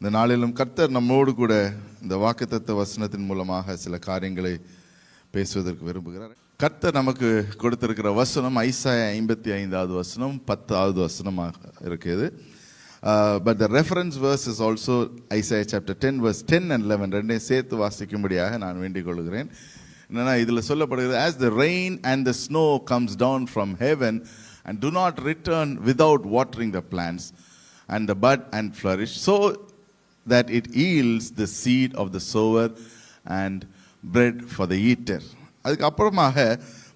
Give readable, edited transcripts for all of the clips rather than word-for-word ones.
இந்த நாளிலும் கர்த்தர் நம்மோடு கூட இந்த வாக்குத்தத்த வசனத்தின் மூலமாக சில காரியங்களை பேசுவதற்கு விரும்புகிறார். கர்த்தர் நமக்கு கொடுத்திருக்கிற வசனம் ஐசாயா 55வது வசனம் 10வது வசனமாக இருக்குது. But the reference verse is also Isaiah chapter 10 verse 10 and 11 ரெண்டையும் சேர்த்து வாசிக்கும்படியாக நான் வேண்டிக் கொள்கிறேன். என்னன்னா இதில் சொல்லப்படுகிறது, as the rain and the snow comes down from heaven and do not return without watering the plants and the bud and flourish, so that it yields the seed of the sower and bread for the eater. அதுக்கு அப்புறமாக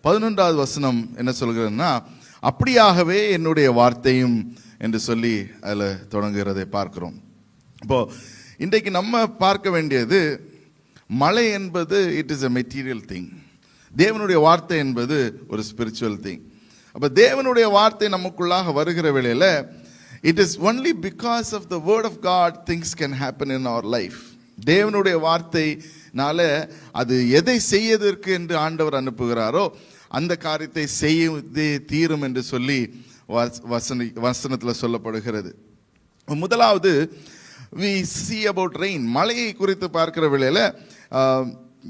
11வது வசனம் என்ன சொல்கிறதுன்னா, அப்படியாகவே என்னுடைய வார்த்தையும் என்று சொல்லி அதில் தொடங்குகிறதை பார்க்கிறோம். இப்போ இன்றைக்கு நம்ம பார்க்க வேண்டியது, மழை என்பது it is a material thing, தேவனுடைய வார்த்தை என்பது ஒரு ஸ்பிரிச்சுவல் திங். அப்போ தேவனுடைய வார்த்தை நமக்குள்ளாக வருகிற வேளையில் it is only because of the word of God things can happen in our life. தேவனுடைய வார்த்தைனால அது எதை செய்யதற்கு என்று ஆண்டவர் அனுப்புகிறாரோ அந்த காரியத்தை செய்ய தீரும் என்று சொல்லி வசனத்தில் சொல்லப்படுகிறது. முதலாவது we see about rain, மழையை குறித்து பார்க்கிற வேளையில்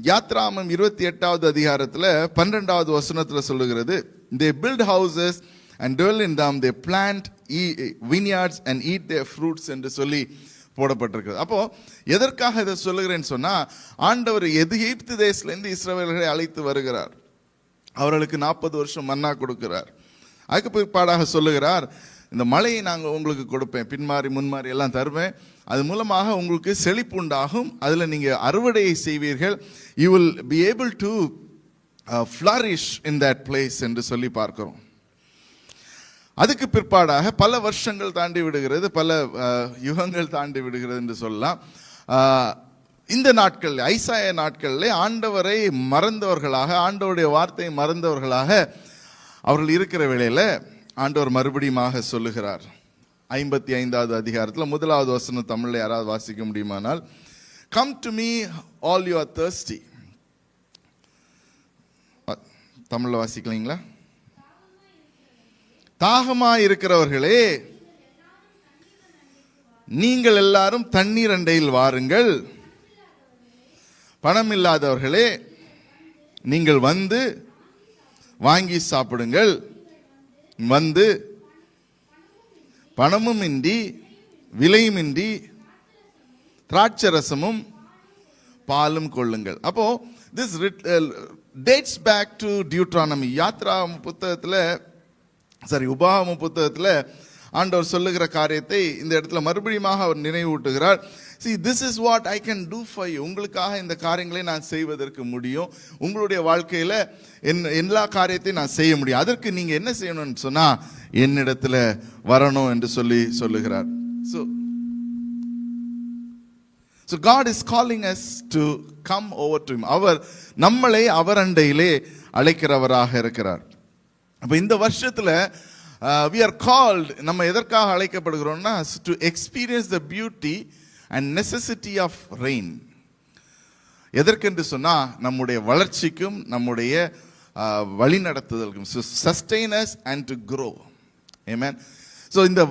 யாத்ராமம் 28வது அதிகாரத்தில் 12வது வசனத்தில் சொல்லுகிறது, they build houses and dwell in them, they plant vineyards and eat their fruits என்று சொல்லி போடப்பட்டிருக்கிறது. அப்போ எதற்காக இதை சொல்லுகிறேன்னு சொன்னா, ஆண்டவர் எகிப்து தேசத்திலிருந்து இஸ்ரவேலர்களை அழைத்து வருகிறார், அவர்களுக்கு 40 வருஷம் மன்னா கொடுக்கிறார். அதுக்கு பிற்பாடாக சொல்லுகிறார், இந்த மழையை நாங்கள் உங்களுக்கு கொடுப்பேன், பின்மாறி முன்மாறி எல்லாம் தருவேன், அது மூலமாக உங்களுக்கு செழிப்பு உண்டாகும், அதில் நீங்கள் அறுவடையை செய்வீர்கள், you will be able to flourish in that place என்று சொல்லி பார்க்கிறோம். அதுக்கு பிற்பாடாக பல வருஷங்கள் தாண்டி விடுகிறது, பல யுகங்கள் தாண்டி விடுகிறது என்று சொல்லலாம். இந்த நாட்கள் ஐசாயா நாட்களில் ஆண்டவரை மறந்தவர்களாக, ஆண்டவருடைய வார்த்தையை மறந்தவர்களாக அவர்கள் இருக்கிற வேளையில் ஆண்டவர் மறுபடியும் சொல்லுகிறார். 55வது அதிகாரத்தில் 1வது வசனம் தமிழில் யாராவது வாசிக்க முடியுமானால், come to me all you are thirsty. தமிழில் வாசிக்கலீங்களா? தாகமாய் இருக்கிறவர்களே நீங்கள் எல்லாரும் தண்ணீர் அண்டையில் வாருங்கள், பணம் இல்லாதவர்களே நீங்கள் வந்து வாங்கி சாப்பிடுங்கள், வந்து பணமும் இன்றி விலையுமின்றி திராட்சரசமும் பாலும் கொள்ளுங்கள். அப்போ this dates back to Deuteronomy. உபாகம புத்தகத்தில் ஆண்டவர் சொல்லுகிற காரியத்தை இந்த இடத்துல மறுபடியும் அவர் நினைவூட்டுகிறார். See, this is what I can do for you. உங்களுக்காக இந்த காரியங்களை நான் செய்வதற்கு முடியும், உங்களுடைய வாழ்க்கையில் எல்லா காரியத்தையும் நான் செய்ய முடியும், அதற்கு நீங்கள் என்ன செய்யணும்னு சொன்னால் என்னிடத்துல வரணும் என்று சொல்லுகிறார். So God is calling us to come over to him. அவர் நம்மளை அவர் அண்டையிலே அழைக்கிறவராக இருக்கிறார். அப்போ இந்த வருஷத்தில் we are called, நம்ம எதற்காக அழைக்கப்படுகிறோம்னா, to experience the beauty and necessity of rain. எதற்கென்று சொன்னா நம்முடைய வளர்ச்சிக்கும் நம்முடைய வழிநடத்துதலுக்கும், sustain us and to grow. Amen. So இந்த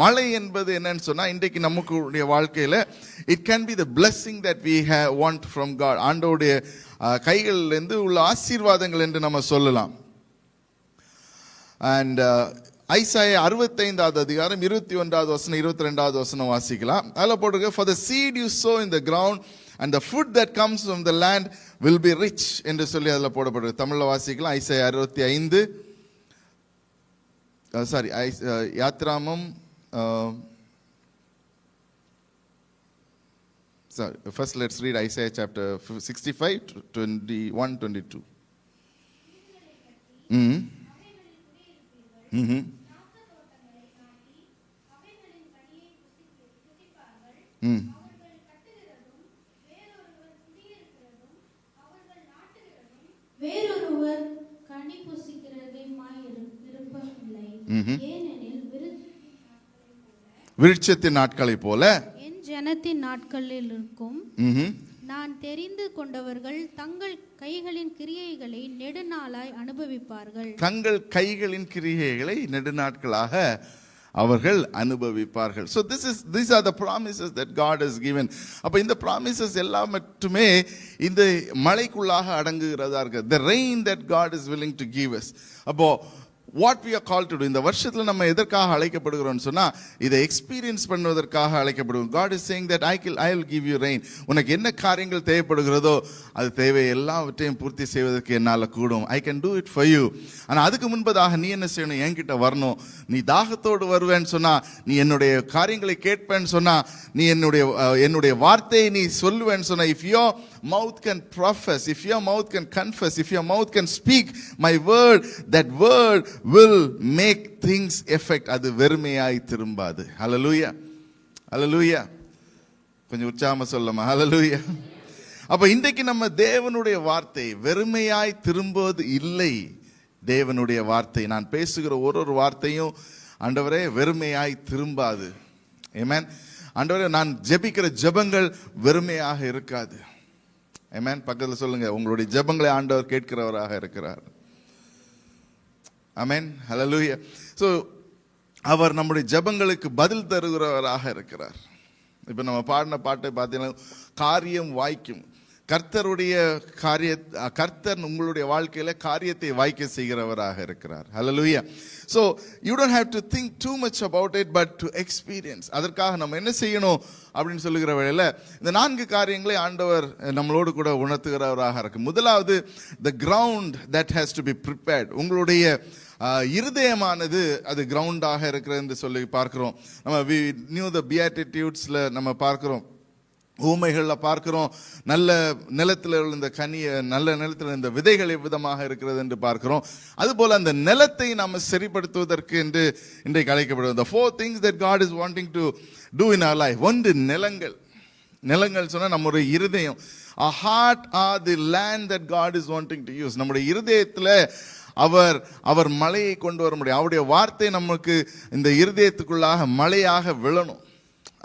மழை என்பது என்னன்னு சொன்னா, இன்றைக்கு நமக்குடைய வாழ்க்கையில it can be the blessing that we want from God. ஆண்டவருடைய கைகளிலிருந்து உள்ள ஆசீர்வாதங்கள் என்று நம்ம சொல்லலாம். And ஐசாயா 65வது அதிகாரம் 21வது வசனம் 22வது வசனம் வாசிக்கலாம். அதில் போட்டிருக்கு, for the seed you sow in the ground and the food that comes from the land will be rich என்று சொல்லி அதில் போடப்பட்டிருக்கு. தமிழில் வாசிக்கலாம். Isaiah 65 யாத்ராமம் first let's read Isaiah chapter 65 21-22. வேறொருவர் கனி புசிக்கிறதுமாய் இருப்பதில்லை, ஏனெனில் விருட்சத்தின் நாட்களை போல என் ஜனத்தின் நாட்களில் இருக்கும். நான் தெரிந்து கொண்டவர்கள் தங்கள் கைகளின் கிரியைகளை நெடுநாளாய் அனுபவிப்பார்கள். தங்கள் கைகளின் கிரியைகளை நெடுநாட்களாக அவர்கள் அனுபவிப்பார்கள். So these are the promises that God has given. அப்ப இந்த promises எல்லாம் மட்டுமே இந்த மழைக்குள்ளாக அடங்குகிறதா இருக்கு. The rain that God is willing to give us. அப்போ what we are called to do, இந்த வருஷத்துல நம்ம எதற்காக அழைக்கப்படுகிறோம்னு சொன்னா இதை எக்ஸ்பீரியன்ஸ் பண்ணுவதற்காக அழைக்கப்படுகிறோம். God is saying that I will give you rain. உனக்கு என்ன காரியங்கள் தேவைப்படுகிறதோ அது தேவை எல்லாவற்றையும் பூர்த்தி செய்வதற்கு என்னால கூடும். I can do it for you. ஆனா அதுக்கு முன்பதாக நீ என்ன செய்யணும்? என்கிட்ட வரணும். நீ தாகத்தோடு வருவேன்னு சொன்னா, நீ என்னுடைய காரியங்களை கேட்பேன்னு சொன்னா, நீ என்னுடைய வார்த்தையை நீ சொல்லுவேன்னு சொன்னா, if your mouth can profess, if your mouth can confess, if your mouth can speak my word, that word will make things effect. அது வெறுமையாய் திரும்பாது. ஹல்லேலூயா, ஹல்லேலூயா. கொஞ்சம் உற்சாகமா சொல்லமா ஹல்லேலூயா. அப்ப இன்றைக்கு நம்ம தேவனுடைய வார்த்தை வெறுமையாய் திரும்புவது இல்லை. தேவனுடைய வார்த்தை, நான் பேசுகிற ஒரு வார்த்தையும் ஆண்டவரே வெறுமையாய் திரும்பாது. ஆமென். ஆண்டவரே, நான் ஜெபிக்கிற ஜெபங்கள் வெறுமையாக இருக்காது. ஆமென். பக்கத்தில் சொல்லுங்க, உங்களுடைய ஜெபங்களை ஆண்டவர் கேட்கிறவராக இருக்கிறார். ஆமென், ஹல்லேலூயா. ஸோ அவர் நம்முடைய ஜெபங்களுக்கு பதில் தருகிறவராக இருக்கிறார். இப்போ நம்ம பாடின பாட்டை பார்த்தீங்கன்னா, காரியம் வாய்க்கும். கர்த்தருடைய கர்த்தர் உங்களுடைய வாழ்க்கையில காரியத்தை வாய்க்க செய்கிறவராக இருக்கிறார். ஹல்லேலூயா. So you don't have to think too much about it, but to experience. அதற்காக நம்ம என்ன செய்யணும் அப்படின்னு சொல்லுகிற வேளையில இந்த 4 காரியங்களை ஆண்டவர் நம்மளோடு கூட உணர்த்துகிறவராக இருக்கு. முதலாவது, the ground that has to be prepared. உங்களுடைய இருதயமானது அது கிரவுண்டாக இருக்கிறது என்று சொல்லி பார்க்கிறோம். நம்ம we knew the beatitudesல நம்ம பார்க்கிறோம், ஊமைகளில் பார்க்கிறோம், நல்ல நிலத்தில் இந்த கனியை, நல்ல நிலத்தில் இந்த விதைகள் எவ்விதமாக இருக்கிறது என்று பார்க்கிறோம். அதுபோல அந்த நிலத்தை நாம் சரிப்படுத்துவதற்கு என்று இன்றைக்கு அழைக்கப்படுவது. The 4 things that God is wanting to do in our life. ஒன்று நிலங்கள் சொன்னா நம்முடைய இருதயம். Our heart are the land that God is wanting to use. நம்முடைய இருதயத்தில் அவர் மழையை கொண்டு வர முடியும். அவருடைய வார்த்தை நமக்கு இந்த இருதயத்துக்குள்ளாக மழையாக விழணும்.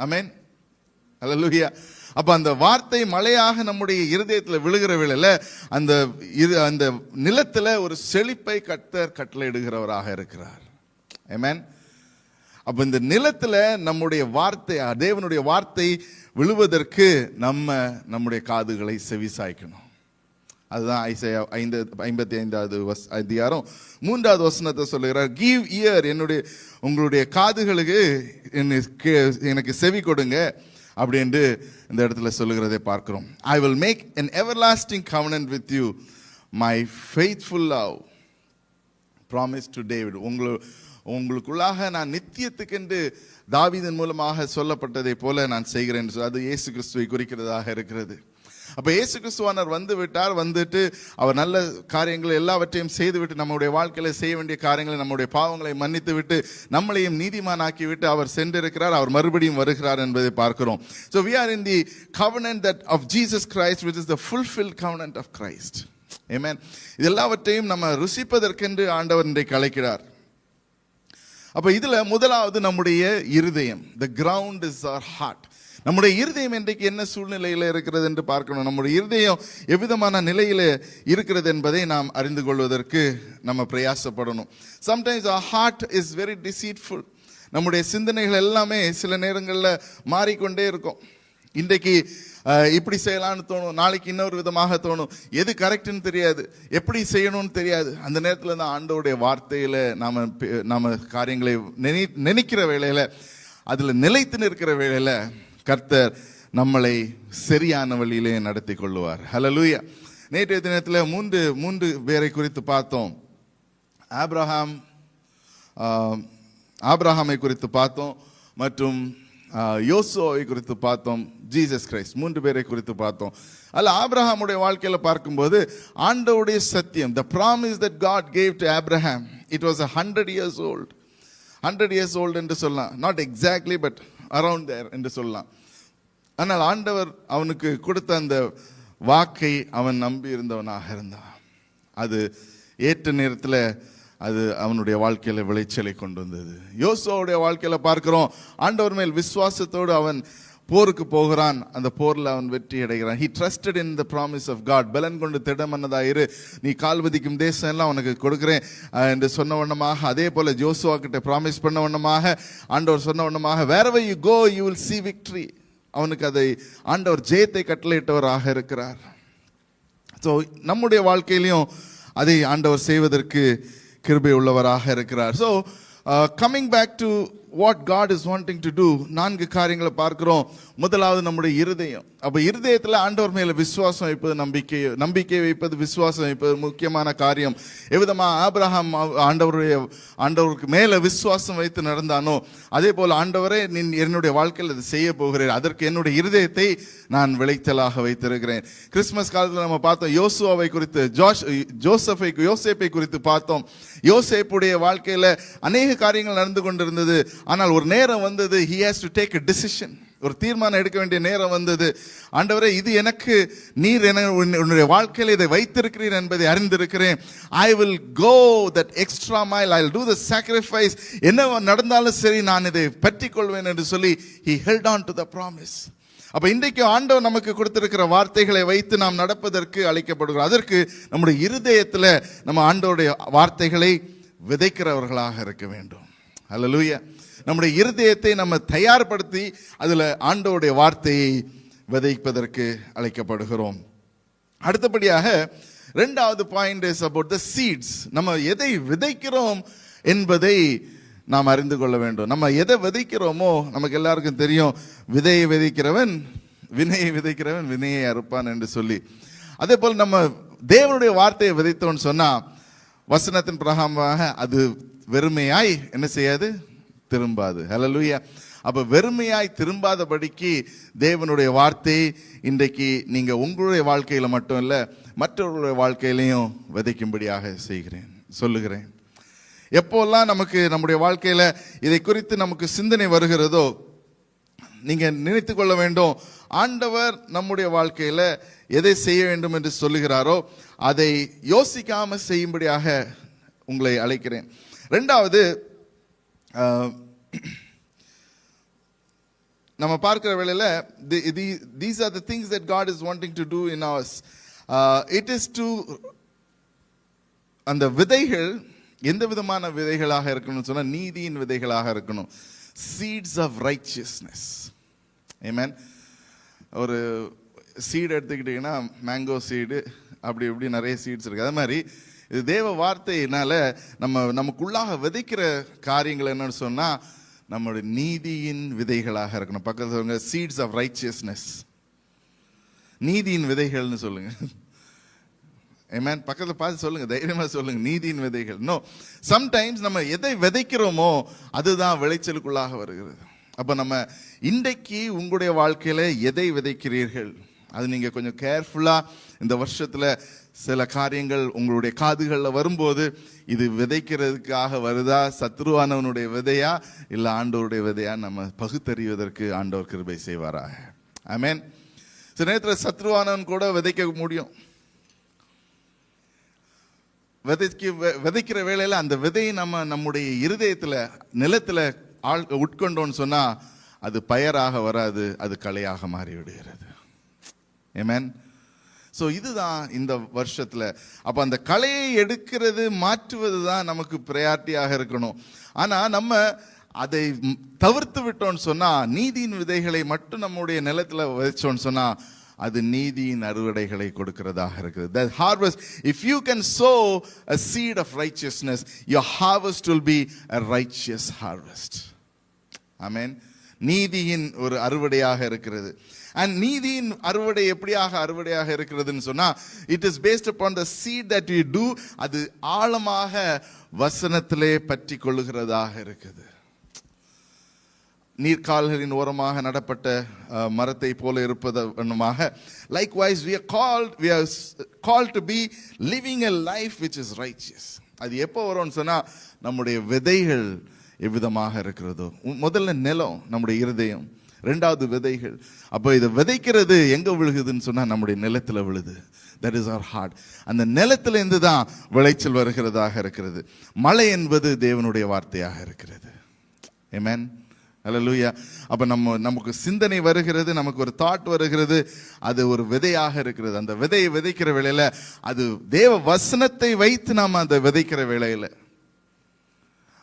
ஆமென், ஹல்லேலூயா. அப்ப அந்த வார்த்தை மழையாக நம்முடைய இருதயத்தில் விழுகிற வேளையில அந்த நிலத்துல ஒரு செழிப்பை கர்த்தர் கட்டளையிடுகிறவராக இருக்கிறார். ஆமென். அப்ப இந்த நிலத்துல நம்முடைய வார்த்தை, தேவனுடைய வார்த்தை விழுவதற்கு நம்முடைய காதுகளை செவிசாய்க்கணும். அதுதான் ஐசையா 55வது அதிகாரம் 3வது வசனத்தை சொல்லுகிறார். கிவ் இயர், உங்களுடைய காதுகளுக்கு எனக்கு செவி கொடுங்க அப்படின்ட்டு இந்த இடத்துல சொல்லுகிறதை பார்க்கிறோம். I will make an everlasting covenant with you, my faithful love promised to David. உங்களுக்குள்ளாக நான் நித்தியத்துக்கென்று தாவீதின் மூலமாக சொல்லப்பட்டதை போல நான் செய்கிறேன். அது இயேசு கிறிஸ்துவை குறிக்கிறதாக இருக்கிறது. அப்ப இயேசு கிறிஸ்துவானவர் வந்துட்டு அவர் நல்ல காரியங்களை எல்லாவற்றையும் செய்துவிட்டு நம்முடைய வாழ்க்கையில செய்ய வேண்டிய காரியங்களை, நம்முடைய பாவங்களை மன்னித்து விட்டு நம்மளையும் நீதிமானாக்கி விட்டு அவர் சென்றிருக்கிறார். அவர் மறுபடியும் வருகிறார் என்பதை பார்க்கிறோம். So we are in the covenant that of Jesus Christ, which is the fulfilled covenant of Christ. Amen. இதெல்லாவற்றையும் நம்ம ருசிப்பதற்கென்று ஆண்டவர் இன்றைக்கு அழைக்கிறார். அப்ப இதுல முதலாவது நம்முடைய இருதயம். The ground is our heart. நம்முடைய இருதயம் இன்றைக்கு என்ன சூழ்நிலையில் இருக்கிறது என்று பார்க்கணும். நம்முடைய இருதயம் எவ்விதமான நிலையில இருக்கிறது என்பதை நாம் அறிந்து கொள்வதற்கு நம்ம பிரயாசப்படணும். Sometimes our heart is very deceitful. நம்முடைய சிந்தனைகள் எல்லாமே சில நேரங்களில் மாறிக்கொண்டே இருக்கும். இன்றைக்கு இப்படி செய்யலான்னு தோணும், நாளைக்கு இன்னொரு விதமாக தோணும். எது கரெக்ட்னு தெரியாது, எப்படி செய்யணும்னு தெரியாது. அந்த நேரத்தில் தான் ஆண்டவருடைய வார்த்தையில நாம காரியங்களை நினைக்கிற வேளையில, அதுல நிலைத்து நிற்கிற வேளையில கர்த்தர் நம்மளை சரியான வழியிலே நடத்தி கொள்ளுவார். ஹல்லேலூயா. நேற்றைய தினத்தில் மூன்று பேரை குறித்து பார்த்தோம். ஆபிரகாமை குறித்து பார்த்தோம், மற்றும் யோசுவாவை குறித்து பார்த்தோம், ஜீசஸ் கிரைஸ்ட், 3 பேரை குறித்து பார்த்தோம். அல்ல, ஆபிரகாமுடைய வாழ்க்கையில பார்க்கும்போது ஆண்டவருடைய சத்தியம், the promise that God gave to Abraham, it was 100 years old. 100 years old என்று சொல்லலாம், not exactly but around there என்று சொல்லலாம். ஆனால் ஆண்டவர் அவனுக்கு கொடுத்த அந்த வாக்கை அவன் நம்பி இருந்தவனாக இருந்தான். அது ஏற்ற நேரத்தில் அது அவனுடைய வாழ்க்கையில விளைச்சலை கொண்டு வந்தது. யோசுவாவுடைய வாழ்க்கையில பார்க்கிறோம், ஆண்டவர் மேல் விசுவாசத்தோடு அவன் போருக்கு போகிறான், அந்த போரில் அவன் வெற்றி அடைகிறான். he trusted in the promise of God. பலன் கொண்டு திடமனதாயிரு, நீ கால் வதிக்கும் தேசம் எல்லாம் உனக்கு கொடுக்குறேன் என்று சொன்ன வண்ணமாக, அதே போல ஜோசுவா கிட்ட ப்ராமிஸ் பண்ண வண்ணமாக, ஆண்டவர் சொன்ன வண்ணமாக, wherever you go you will see victory. அவனுக்கு அதை ஆண்டவர் ஜெயத்தை கட்டளையிட்டவராக இருக்கிறார். ஸோ நம்முடைய வாழ்க்கையிலையும் அதை ஆண்டவர் செய்வதற்கு கிருபை உள்ளவராக இருக்கிறார். So coming back to what God is wanting to do, 4 காரியங்களை பார்க்கிறோம். முதலாவது நம்முடைய இருதயம். அப்போ இருதயத்தில் ஆண்டவர் மேலே விசுவாசம் வைப்பது, நம்பிக்கை வைப்பது, விசுவாசம் வைப்பது முக்கியமான காரியம். எவ்விதமாக ஆபிரகாம் ஆண்டவருக்கு மேலே விசுவாசம் வைத்து நடந்தானோ, அதே போல் ஆண்டவரே நீ என்னுடைய வாழ்க்கையில் அதை செய்ய போகிறேன், அதற்கு என்னுடைய இருதயத்தை நான் விளைச்சலாக வைத்திருக்கிறேன். கிறிஸ்துமஸ் காலத்தில் நம்ம பார்த்தோம், யோசுவாவை குறித்து, யோசேப்பை குறித்து பார்த்தோம். யோசேப்புடைய வாழ்க்கையில் அநேக காரியங்கள் நடந்து கொண்டிருந்தது. ஆனால் ஒரு நேரம் வந்தது, he has to take a decision. ஒரு தீர்மானம் எடுக்க வேண்டிய நேரம் வந்தது. ஆண்டவரே, இது எனக்கு நீர் என்னுடைய வாழ்க்கையில் இதை வைத்திருக்கிறீர் என்பதை அறிந்திருக்கிறேன். I will go that extra mile, I will do the sacrifice. என்ன நடந்தாலும் சரி நான் இதை பற்றிக் கொள்வேன் என்று சொல்லி he held on to the promise. அப்ப இன்றைக்கு ஆண்டவர் நமக்கு கொடுத்திருக்கிற வார்த்தைகளை வைத்து நாம் நடப்பதற்கு அழைக்கப்படுகிறோம். அதற்கு நம்முடைய இருதயத்தில் நம்ம ஆண்டவருடைய வார்த்தைகளை விதைக்கிறவர்களாக இருக்க வேண்டும். அல்லேலூயா. நம்முடைய இருதயத்தை நம்ம தயார்படுத்தி அதில் ஆண்டவருடைய வார்த்தையை விதைப்பதற்கு அழைக்கப்படுகிறோம். அடுத்தபடியாக 2வது point is about the seeds. நம்ம எதை விதைக்கிறோம் என்பதை நாம் அறிந்து கொள்ள வேண்டும். நம்ம எதை விதைக்கிறோமோ நமக்கு எல்லாருக்கும் தெரியும், விதையை விதைக்கிறவன் வினையை அறுப்பான் என்று சொல்லி. அதே போல் நம்ம தேவனுடைய வார்த்தையை விதைத்தோன்னு சொன்னா, வசனத்தின் பிரகாரமாக அது வெறுமையாய் என்ன செய்யாது, திரும்பாது. ஹல்லேலூயா. அப்ப வெறுமையாய் திரும்பாதபடிக்கு தேவனுடைய வார்த்தை இன்றைக்கு நீங்க உங்களுடைய வாழ்க்கையில மட்டும் இல்ல, மற்றவர்களுடைய வாழ்க்கையிலையும் விதைக்கும்படியாக சொல்லுகிறேன். எப்போல்லாம் நமக்கு நம்முடைய வாழ்க்கையில இதை குறித்து நமக்கு சிந்தனை வருகிறதோ, நீங்க நினைத்து கொள்ள வேண்டும், ஆண்டவர் நம்முடைய வாழ்க்கையில எதை செய்ய வேண்டும் என்று சொல்லுகிறாரோ அதை யோசிக்காம செய்யும்படியாக உங்களை அழைக்கிறேன். 2வது, நம்ம பார்க்கிற வேளையில these are the things that God is wanting to do in us. It is to, அந்த விதைகள் எந்த விதமான விதைகளாக இருக்கணும்னு சொன்னா, நீதியின் விதைகளாக இருக்கணும். Seeds of righteousness. ஆமென். ஒரு சீடு எடுத்துக்கிட்டீங்கன்னா மேங்கோ சீடு, அப்படி இப்படி நிறைய சீட்ஸ் இருக்கு. அதே மாதிரி இது தேவ வார்த்தையினால நமக்குள்ளாக விதைக்கிற காரியங்கள் என்னன்னு சொன்னா, நம்முடைய நீதியின் விதைகளாக இருக்கணும். பக்கத்துல சொல்லுங்க, சீட்ஸ் ஆஃப் ரைச்சியஸ்னஸ். நீதியின் விதைகள்னு சொல்லுங்க. ஆமென். பக்கத்துல பார்த்து சொல்லுங்க, தைரியமா சொல்லுங்க, நீதியின் விதைகள். நோ, சம்டைம்ஸ் நம்ம எதை விதைக்கிறோமோ அதுதான் விளைச்சலுக்குள்ளாக வருகிறது. அப்ப நம்ம இன்றைக்கு உங்களுடைய வாழ்க்கையில எதை விதைக்கிறீர்கள், அது நீங்க கொஞ்சம் கேர்ஃபுல்லா இந்த வருஷத்துல சில காரியங்கள் உங்களுடைய காதுகளில் வரும்போது, இது விதைக்கிறதுக்காக வருதா, சத்ருவானவனுடைய விதையா இல்லை ஆண்டவருடைய விதையா, நம்ம பகுத்தறிவதற்கு ஆண்டவர் கிருபை செய்வாராக. ஆமென். சில நேரத்தில் சத்ருவானவன் கூட விதைக்க முடியும். விதைக்கிற வேளையில அந்த விதையை நம்முடைய இருதயத்தில் நிலத்தில் உட்கொண்டோன்னு சொன்னா அது பயராக வராது, அது களையாக மாறிவிடுகிறது. ஆமென். ஸோ இதுதான் இந்த வருஷத்தில். அப்போ அந்த கலையை எடுக்கிறது, மாற்றுவது தான் நமக்கு ப்ரையாரிட்டியாக இருக்கணும். ஆனால் நம்ம அதை தவிர்த்து விட்டோம்னு சொன்னால், நீதியின் விதைகளை மட்டும் நம்முடைய நிலத்தில் விதைச்சோன்னு சொன்னால் அது நீதியின் அறுவடைகளை கொடுக்கிறதாக இருக்குது. That harvest, if you can sow a seed of righteousness, your harvest will be a righteous harvest. Amen. நீதியின் ஒரு அறுவடையாக இருக்கிறது. And நீதியின் அறுவடை எப்படியாக அறுவடையாக இருக்கிறதுன்னு சொன்னா, it is based upon the seed that we do. அது ஆழமாக வசனத்திலே பற்றி கொள்ளுகிறதாக இருக்குது. நீர்க்கால்களின் ஓரமாக நடப்பட்ட மரத்தை போல இருப்பதாக, likewise we are called to be living a life which is righteous. அது எப்போ வரும்னு சொன்னா, நம்முடைய விதைகள் எவ்விதமாக இருக்கிறதோ. முதல்ல நிலம் நம்முடைய இருதயம், 2வது விதைகள். அப்போ இதை விதைக்கிறது எங்க விழுகுதுன்னு சொன்னா நம்முடைய நிலத்துல விழுது. That is our heart. அந்த நிலத்துல இருந்து தான் விளைச்சல் வருகிறதாக இருக்கிறது. மழை என்பது தேவனுடைய வார்த்தையாக இருக்கிறது. Amen. அல்லேலூயா. அப்ப நமக்கு சிந்தனை வருகிறது, நமக்கு ஒரு தாட் வருகிறது, அது ஒரு விதையாக இருக்கிறது. அந்த விதையை விதைக்கிற வேளையில அது தேவ வசனத்தை வைத்து நாம் அந்த விதைக்கிற வேளையில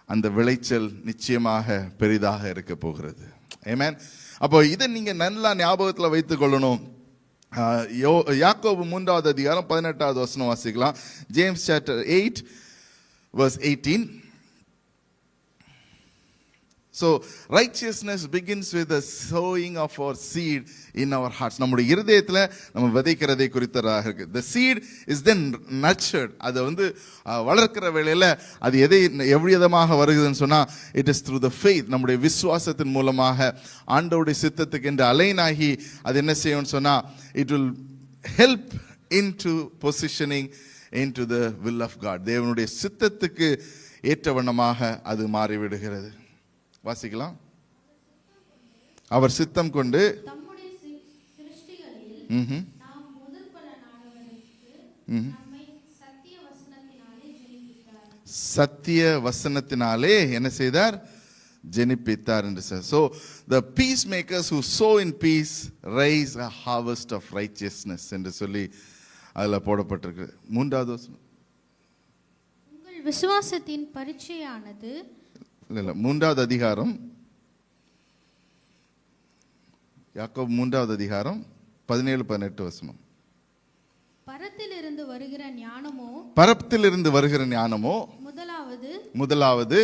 அந்த விளைச்சல் நிச்சயமாக பெரிதாக இருக்க போகிறது. ஆமென். அப்போ இதை நீங்க நல்லா ஞாபகத்துல வைத்துக் கொள்ளணும். யாக்கோபு 3வது அதிகாரம் 18வது வசனம் வாசிக்கலாம். James chapter 8 verse 18. So righteousness begins with the sowing of our seed in our hearts. நம்முடைய இருதயத்துல நம்ம விதைக்கிறதை குறித்ததாக இருக்கு. The seed is then nurtured. அது வளர்க்கிற வேளையில அது எவ்விதமாக வருகிறதுன்னு சொன்னா it is through the faith. நம்முடைய விசுவாசத்தின் மூலமாக ஆண்டவருடைய சித்தத்துக்கு என்று அலைனாகி அது என்ன செய்யும்னு சொன்னா it will help into positioning into the will of God. தேவனுடைய சித்தத்துக்கு ஏற்றவண்ணமாக அது மாறிவிடுகிறது. வாசிக்கலாம். அவர் சித்தம் கொண்டு தம்முடைய சிருஷ்டிகளில் நாம் முதற்பலனானவருக்கு நம்மை சத்திய வசனத்தினாலே ஜெனிப்பித்தார். சத்திய வசனத்தினாலே என்ன செய்தார்? ஜெனிப்பித்தார் என்று sir. So the peacemakers who sow in peace raise a harvest of righteousness என்று சொல்லி அதுல போடப்பட்டிருக்கு. 3வது வசனம். உங்கள் விசுவாசத்தின் பரீட்சையானது இல்ல 3வது அதிகாரம், யாக்கோபு 3வது அதிகாரம் 17-18 வசனம். பரத்திலிருந்து வருகிற ஞானமோ முதலாவது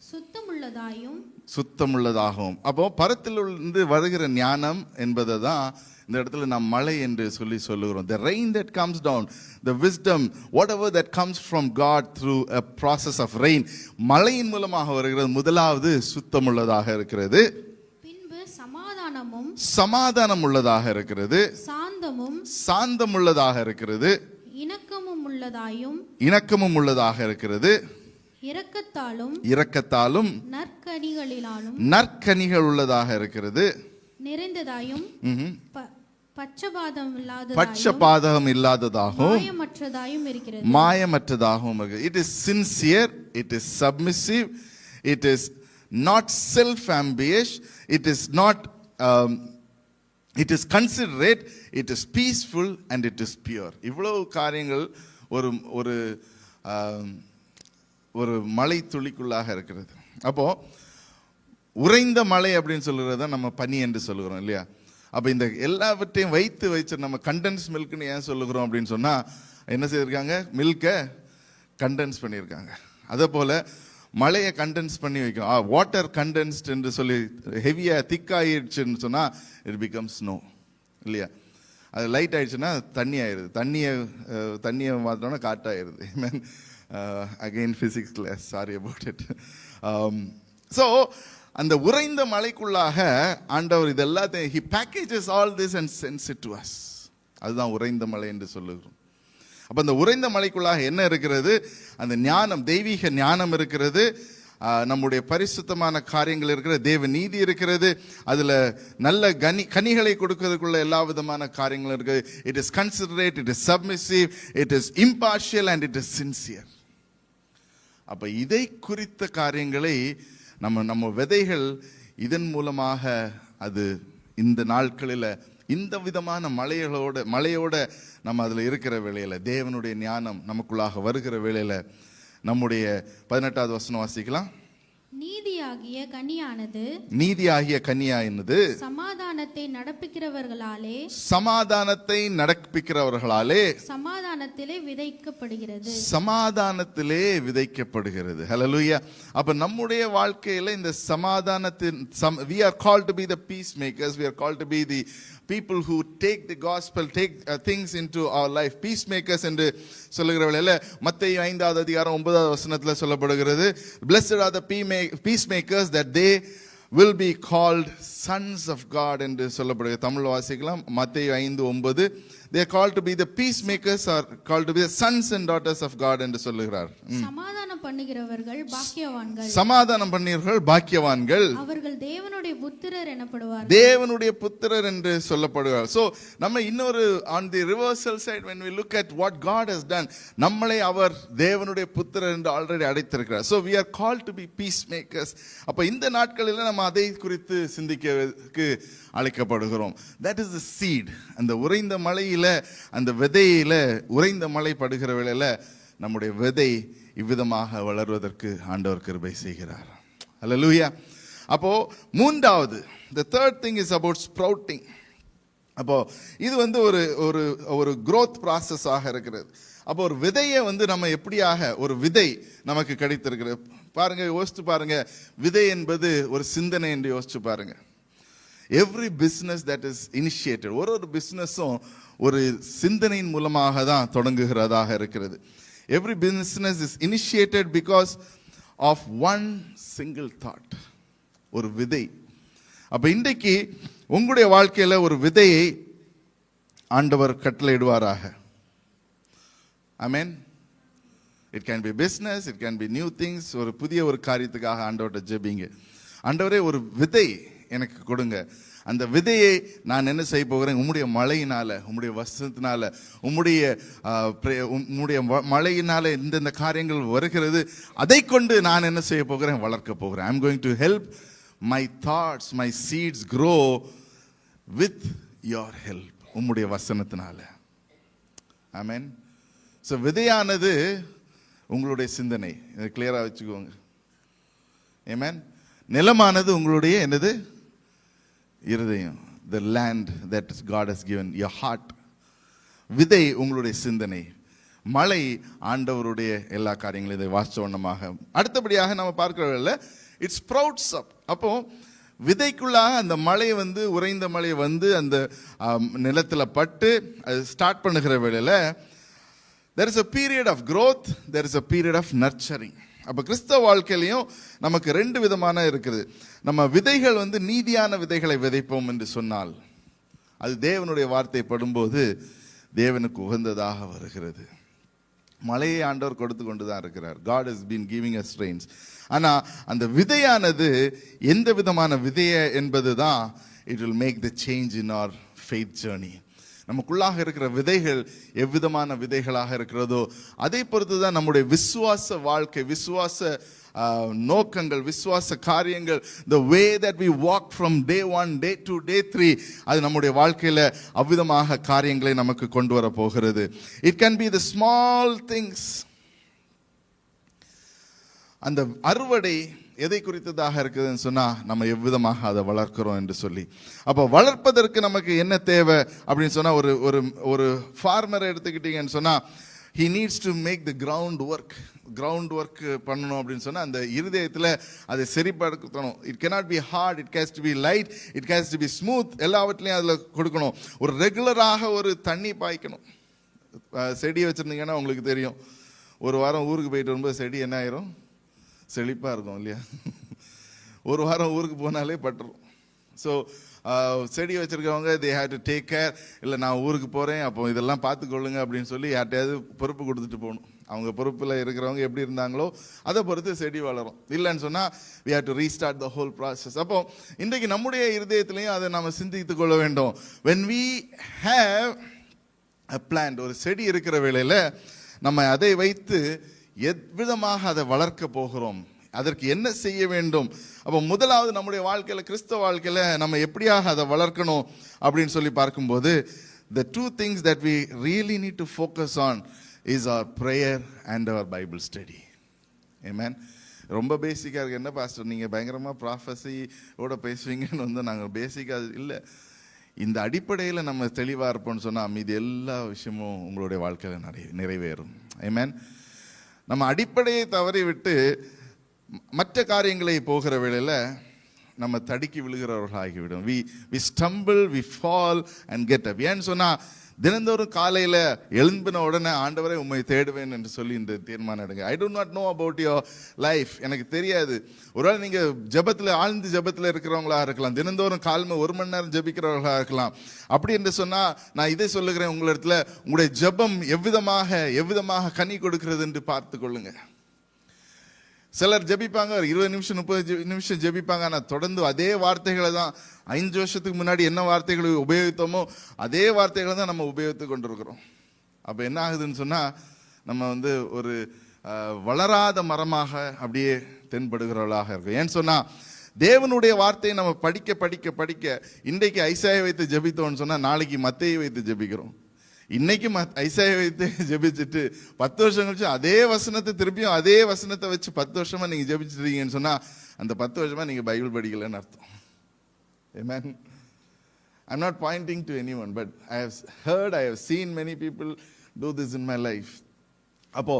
சுத்தமுள்ளதாயும் சுத்தமுள்ளதாகவும். அப்போ பரத்திலிருந்து வருகிற ஞானம் என்பதை தான் இந்த இடத்துல நாம் மழை என்று சொல்லுகிறோம். The rain that comes down, the wisdom, whatever that comes from God through a process of rain, மழையின் மூலமாக வருகிறது. முதலாவது சுத்தமுள்ளதாக இருக்கிறது, பின்பு சமாதானம் உள்ளதாக இருக்கிறது, சாந்தம் உள்ளதாக இருக்கிறது, இணக்கமும் உள்ளதாக இருக்கிறது, இரக்கத்தாலும் நற்கனிகள் உள்ளதாக இருக்கிறது, நிறைந்ததாயும் பட்சபாதம் இல்லாததாகவும் மாயமற்றதாயும் இருக்கிறது. It is sincere, it is submissive, it is not self-ambitious, it is not it is considerate, it is peaceful and it is pure. இவ்வளவு காரியங்கள் ஒரு மழை துளிக்குள்ளாக இருக்கிறது. அப்போ உறைந்த மழை அப்படின்னு சொல்லுறத நம்ம பனி என்று சொல்லுகிறோம் இல்லையா? அப்போ இந்த எல்லாவற்றையும் வைத்து நம்ம கண்டென்ஸ் மில்க்னு ஏன் சொல்லுகிறோம் அப்படின்னு சொன்னா என்ன செய்திருக்காங்க? மில்கை கண்டென்ஸ் பண்ணியிருக்காங்க. அதே போல மழையை கண்டென்ஸ் பண்ணி வைக்கும். வாட்டர் கண்டென்ஸ்ட் என்று சொல்லி ஹெவியா திக்காயிடுச்சுன்னு சொன்னா இட் பிகம் ஸ்னோ இல்லையா? அது லைட் ஆயிடுச்சுன்னா தண்ணி ஆயிடுது. தண்ணியை மாத்திரம்னா காட்டாயிருது. Again physics class, sorry about it. So அந்த உறைந்த மலைக்குள்ளாக ஆண்டவர் இது எல்லாத்தையும் he packages all this and sends it to us. அதுதான் உறைந்த மலை என்று சொல்லுகிறோம். அப்ப அந்த உறைந்த மலைக்குள்ளாக என்ன இருக்கிறது? அந்த ஞானம், தெய்வீக ஞானம் இருக்கிறது, நம்முடைய பரிசுத்தமான காரியங்கள் இருக்கிறது, தேவ நீதி இருக்கிறது, அதுல நல்ல கனிகளை கொடுக்கிறதுக்குள்ள எல்லா விதமான காரியங்களும் இருக்குது. It is considerate, it is submissive, it is impartial and it is sincere. அப்ப இதை குறித்த காரியங்களை நம்ம விதைகள் இதன் மூலமாக அது இந்த நாட்களில் இந்த விதமான மழையோட நம்ம அதில் இருக்கிற வேளையில தேவனுடைய ஞானம் நமக்குள்ளாக வருகிற வேளையில நம்முடைய 18வது வசனம் வாசிக்கலாம். நீதியாகிய கனியானது சமாதானத்தை நடப்பிக்கிறவர்களாலே சமாதானத்திலே விதைக்கப்படுகிறது. ஹல்லேலூயா. அப்ப நம்முடைய வாழ்க்கையில இந்த சமாதானத்தின் we are called to be the peacemakers, we are called to be the people who take the gospel, take things into our life. Peacemakers என்று சொல்லுகிற வேளையில மத்தேயு 5வது அதிகாரம் 9வது வசனத்துல சொல்லப்படுகிறது, blessed are the peacemakers that they will be called sons of God என்று சொல்லப்படுகிறது. தமிழ் வாசிக்கலாம். மத்தேயு 5:9. they are called to be the peacemakers, are called to be the sons and daughters of God என்று சொல்லுகிறார். சமாதானம் பண்ணுகிறவர்கள் பாக்கியவான்கள். சமாதானம் பண்ணியவர்கள் பாக்கியவான்கள், அவர்கள் தேவனுடைய புத்திரர் எனப்படுவார்கள். தேவனுடைய புத்திரர் என்று சொல்லப்படுவார். So நம்ம இன்னொரு on the reversal side when we look at what God has done, நம்மளை அவர் தேவனுடைய புத்திரர் என்று ஆல்ரெடி அழைத்திருக்கிறார். So we are called to be peacemakers. அப்ப இந்த நாட்களில் நம்ம அதை குறித்து சிந்திக்கிறதுக்கு அழைக்கப்படுகிறோம். That is the seed. அந்த உறைந்த மழையில, அந்த விதையில, உறைந்த மழை படுகிற வேளையில நம்முடைய விதை இவ்விதமாக வளர்வதற்கு ஆண்டவர் கிருபை செய்கிறார். ஹல்லேலூயா. அப்போ மூன்றாவது, the third thing is about sprouting. அப்போ இது ஒரு ஒரு ஒரு growth process ஆக இருக்கிறது. அப்போ ஒரு விதையை நம்ம எப்படியாக ஒரு விதை நமக்கு கிடைத்திருக்கிறது பாருங்க, யோசிச்சு பாருங்க. விதை என்பது ஒரு சிந்தனை என்று யோசிச்சு பாருங்க. Every business that is initiated, ஒரு பிஸ்னஸும் ஒரு சிந்தனையின் மூலமாக தான் தொடங்குகிறதாக இருக்கிறது. Every business is initiated because of one single thought, ஒரு விதை. அப்ப இன்றைக்கு உங்களுடைய வாழ்க்கையில ஒரு விதையை ஆண்டவர் கட்டளையிடுவாராக. Amen. It can be business, it can be new things. ஒரு புதிய ஒரு காரியத்துக்காக ஆண்டவர்கிட்ட ஜெபிங்க. ஆண்டவரே ஒரு விதை எனக்கு கொடுங்க. அந்த விதையை நான் என்ன செய்ய போகிறேன்? உம்முடைய மழையினால, உம்முடைய வசனத்தினால, உம்முடைய மழையினால இந்த காரியங்கள் வருகிறது, அதை கொண்டு நான் என்ன செய்ய போகிறேன்? வளர்க்க போகிறேன். I am going to help my thoughts, my seeds grow with your help, உம்முடைய வசனத்தினால. ஆமென். ஸோ விதையானது உங்களுடைய சிந்தனை, இதை கிளியராக வச்சுக்கோங்க. ஆமென். நிலமானது உங்களுடைய என்னது? இருதயம். The land that God has given, your heart. விதை உங்களுடைய சிந்தனை, மழை ஆண்டவருடைய எல்லா காரியங்களும். இதை வாஸ்தவமாக அடுத்தபடியாக நம்ம பார்க்கிறவர்கள இட் ஸ்ப்ரவுட்ஸ் அப். அப்போ விதைக்குள்ளாக அந்த மழை உறைந்த மழை அந்த நிலத்தில் பட்டு அது ஸ்டார்ட் பண்ணுகிற வேளையில் there is a period of growth, there is a period of nurturing. அப்போ கிறிஸ்தவ வாழ்க்கையிலையும் நமக்கு ரெண்டு விதமான இருக்குது. நம்ம விதைகள் நீதியான விதைகளை விதைப்போம் என்று சொன்னால் அது தேவனுடைய வார்த்தை படும்போது தேவனுக்கு உகந்ததாக வருகிறது. மழையை ஆண்டவர் கொடுத்து கொண்டு தான் இருக்கிறார். God has been giving us rains. ஆனால் அந்த விதையானது எந்த விதமான விதைய என்பது தான் it will make the change in our faith journey. நமக்குள்ளாக இருக்கிற விதைகள் எவ்விதமான விதைகளாக இருக்கிறதோ அதை பொறுத்து தான் நம்முடைய விசுவாச வாழ்க்கை, விசுவாச நோக்கங்கள், விசுவாச காரியங்கள், the way that we walk from day 1 day 2 day 3, அது நம்முடைய வாழ்க்கையில அவ்விதமாக காரியங்களை நமக்கு கொண்டு வர போகிறது. It can be the small things. அந்த அறுவடை எதை குறித்ததாக இருக்குதுன்னு சொன்னா நம்ம எவ்விதமாக அதை வளர்க்கிறோம் என்று சொல்லி. அப்போ வளர்ப்பதற்கு நமக்கு என்ன தேவை அப்படின்னு சொன்னா, ஒரு ஒரு ஃபார்மரை எடுத்துக்கிட்டீங்கன்னு சொன்னா he needs to make the ground work பண்ணணும் அப்படின்னு சொன்னா அந்த இருதயத்தில் அதை சரிப்படுத்தணும். it cannot be hard, it has to be light, it has to be smooth. எல்லாவற்றிலையும் அதில் கொடுக்கணும். ஒரு ரெகுலராக ஒரு தண்ணி பாய்க்கணும். செடி வச்சுருந்தீங்கன்னா உங்களுக்கு தெரியும், ஒரு வாரம் ஊருக்கு போயிட்டு வரும்போது செடி என்ன ஆயிரும்? செழிப்பாக இருக்கும் இல்லையா? ஒரு வாரம் ஊருக்கு போனாலே பட்டுரும். ஸோ செடி வச்சுருக்கவங்க they have to take care. இல்லை நான் ஊருக்கு போகிறேன், அப்போ இதெல்லாம் பார்த்துக்கொள்ளுங்க அப்படின்னு சொல்லி யார்ட்டையாவது பொறுப்பு கொடுத்துட்டு போகணும். அவங்க பொறுப்பில் இருக்கிறவங்க எப்படி இருந்தாங்களோ அதை பொறுத்து செடி வளரும். இல்லைன்னு சொன்னால் we have to restart the whole process. அப்போ இன்றைக்கு நம்முடைய இருதயத்திலையும் அதை நாம் சிந்தித்து கொள்ள வேண்டும். when we have a plant, ஒரு செடி இருக்கிற வேளையில் நம்ம அதை வைத்து எவ்விதமாக அதை வளர்க்க போகிறோம், அதற்கு என்ன செய்ய வேண்டும். அப்போ முதலாவது நம்முடைய வாழ்க்கையில், கிறிஸ்தவ வாழ்க்கையில் நம்ம எப்படியாக அதை வளர்க்கணும் அப்படின்னு சொல்லி பார்க்கும்போது the two things that we really need to focus on is our prayer and our Bible study. Amen. ரொம்ப பேசிக்காக இருக்குது. என்ன பாஸ்டர் நீங்கள் பயங்கரமாக ப்ராஃபஸியோட பேசுவீங்கன்னு நாங்கள் பேசிக்காக இல்லை. இந்த அடிப்படையில் நம்ம தெளிவாக இருப்போம்னு சொன்னால் மீது எல்லா விஷயமும் உங்களுடைய வாழ்க்கையில் நிறைவேறும். ஆமென். நம்ம அடிப்படையை தவறி விட்டு மற்ற காரியங்களை போகிற வேளையில் நம்ம தடுக்கி விழுகிறவர்களாகிவிடும். we stumble, we fall and get up. ஏன்னு சொன்னால் தினந்தோறும் காலையில் எழும்பின உடனே ஆண்டவரை உம்மை தேடுவேன் என்று சொல்லி இந்த தீர்மானம் எடுங்க. ஐ do not know about your life, எனக்கு தெரியாது. ஒருவேளை நீங்கள் ஜெபத்தில் ஆழ்ந்து ஜெபத்தில் இருக்கிறவங்களாக இருக்கலாம், தினந்தோறும் காலையில் 1 மணி நேரம் ஜெபிக்கிறவர்களாக இருக்கலாம். அப்படி என்று சொன்னால் நான் இதை சொல்லுகிறேன், உங்களிடத்துல உங்களுடைய ஜெபம் எவ்விதமாக கனி கொடுக்கிறது என்று பார்த்து கொள்ளுங்க. சிலர் ஜெபிப்பாங்க, ஒரு 20 நிமிஷம் 30 நிமிஷம் ஜெபிப்பாங்க. ஆனால் தொடர்ந்து அதே வார்த்தைகளை தான் 5 வருஷத்துக்கு முன்னாடி என்ன வார்த்தைகளை உபயோகித்தோமோ அதே வார்த்தைகளை தான் நம்ம உபயோகித்து கொண்டிருக்கிறோம். அப்போ என்ன ஆகுதுன்னு சொன்னால், நம்ம ஒரு வளராத மரமாக அப்படியே தென்படுகிறவர்களாக இருக்கும். ஏன்னு சொன்னால், தேவனுடைய வார்த்தையை நம்ம படிக்க படிக்க படிக்க இன்றைக்கு ஐசாயை வைத்து ஜெபித்தோம்னு சொன்னால் நாளைக்கு மத்தேயை வைத்து ஜெபிக்கிறோம். இன்னைக்கு ஐசாயை வைத்து ஜெபிச்சுட்டு 10 வருஷம் கழிச்சு அதே வசனத்தை திருப்பியும் அதே வசனத்தை வச்சு 10 வருஷமா நீங்க ஜெபிச்சிருக்கீங்கன்னு சொன்னா அந்த 10 வருஷமா நீங்க பைபிள் படிக்கலன்னு அர்த்தம். Amen. I'm not pointing to anyone, but I have seen many people do this in my life. அப்போ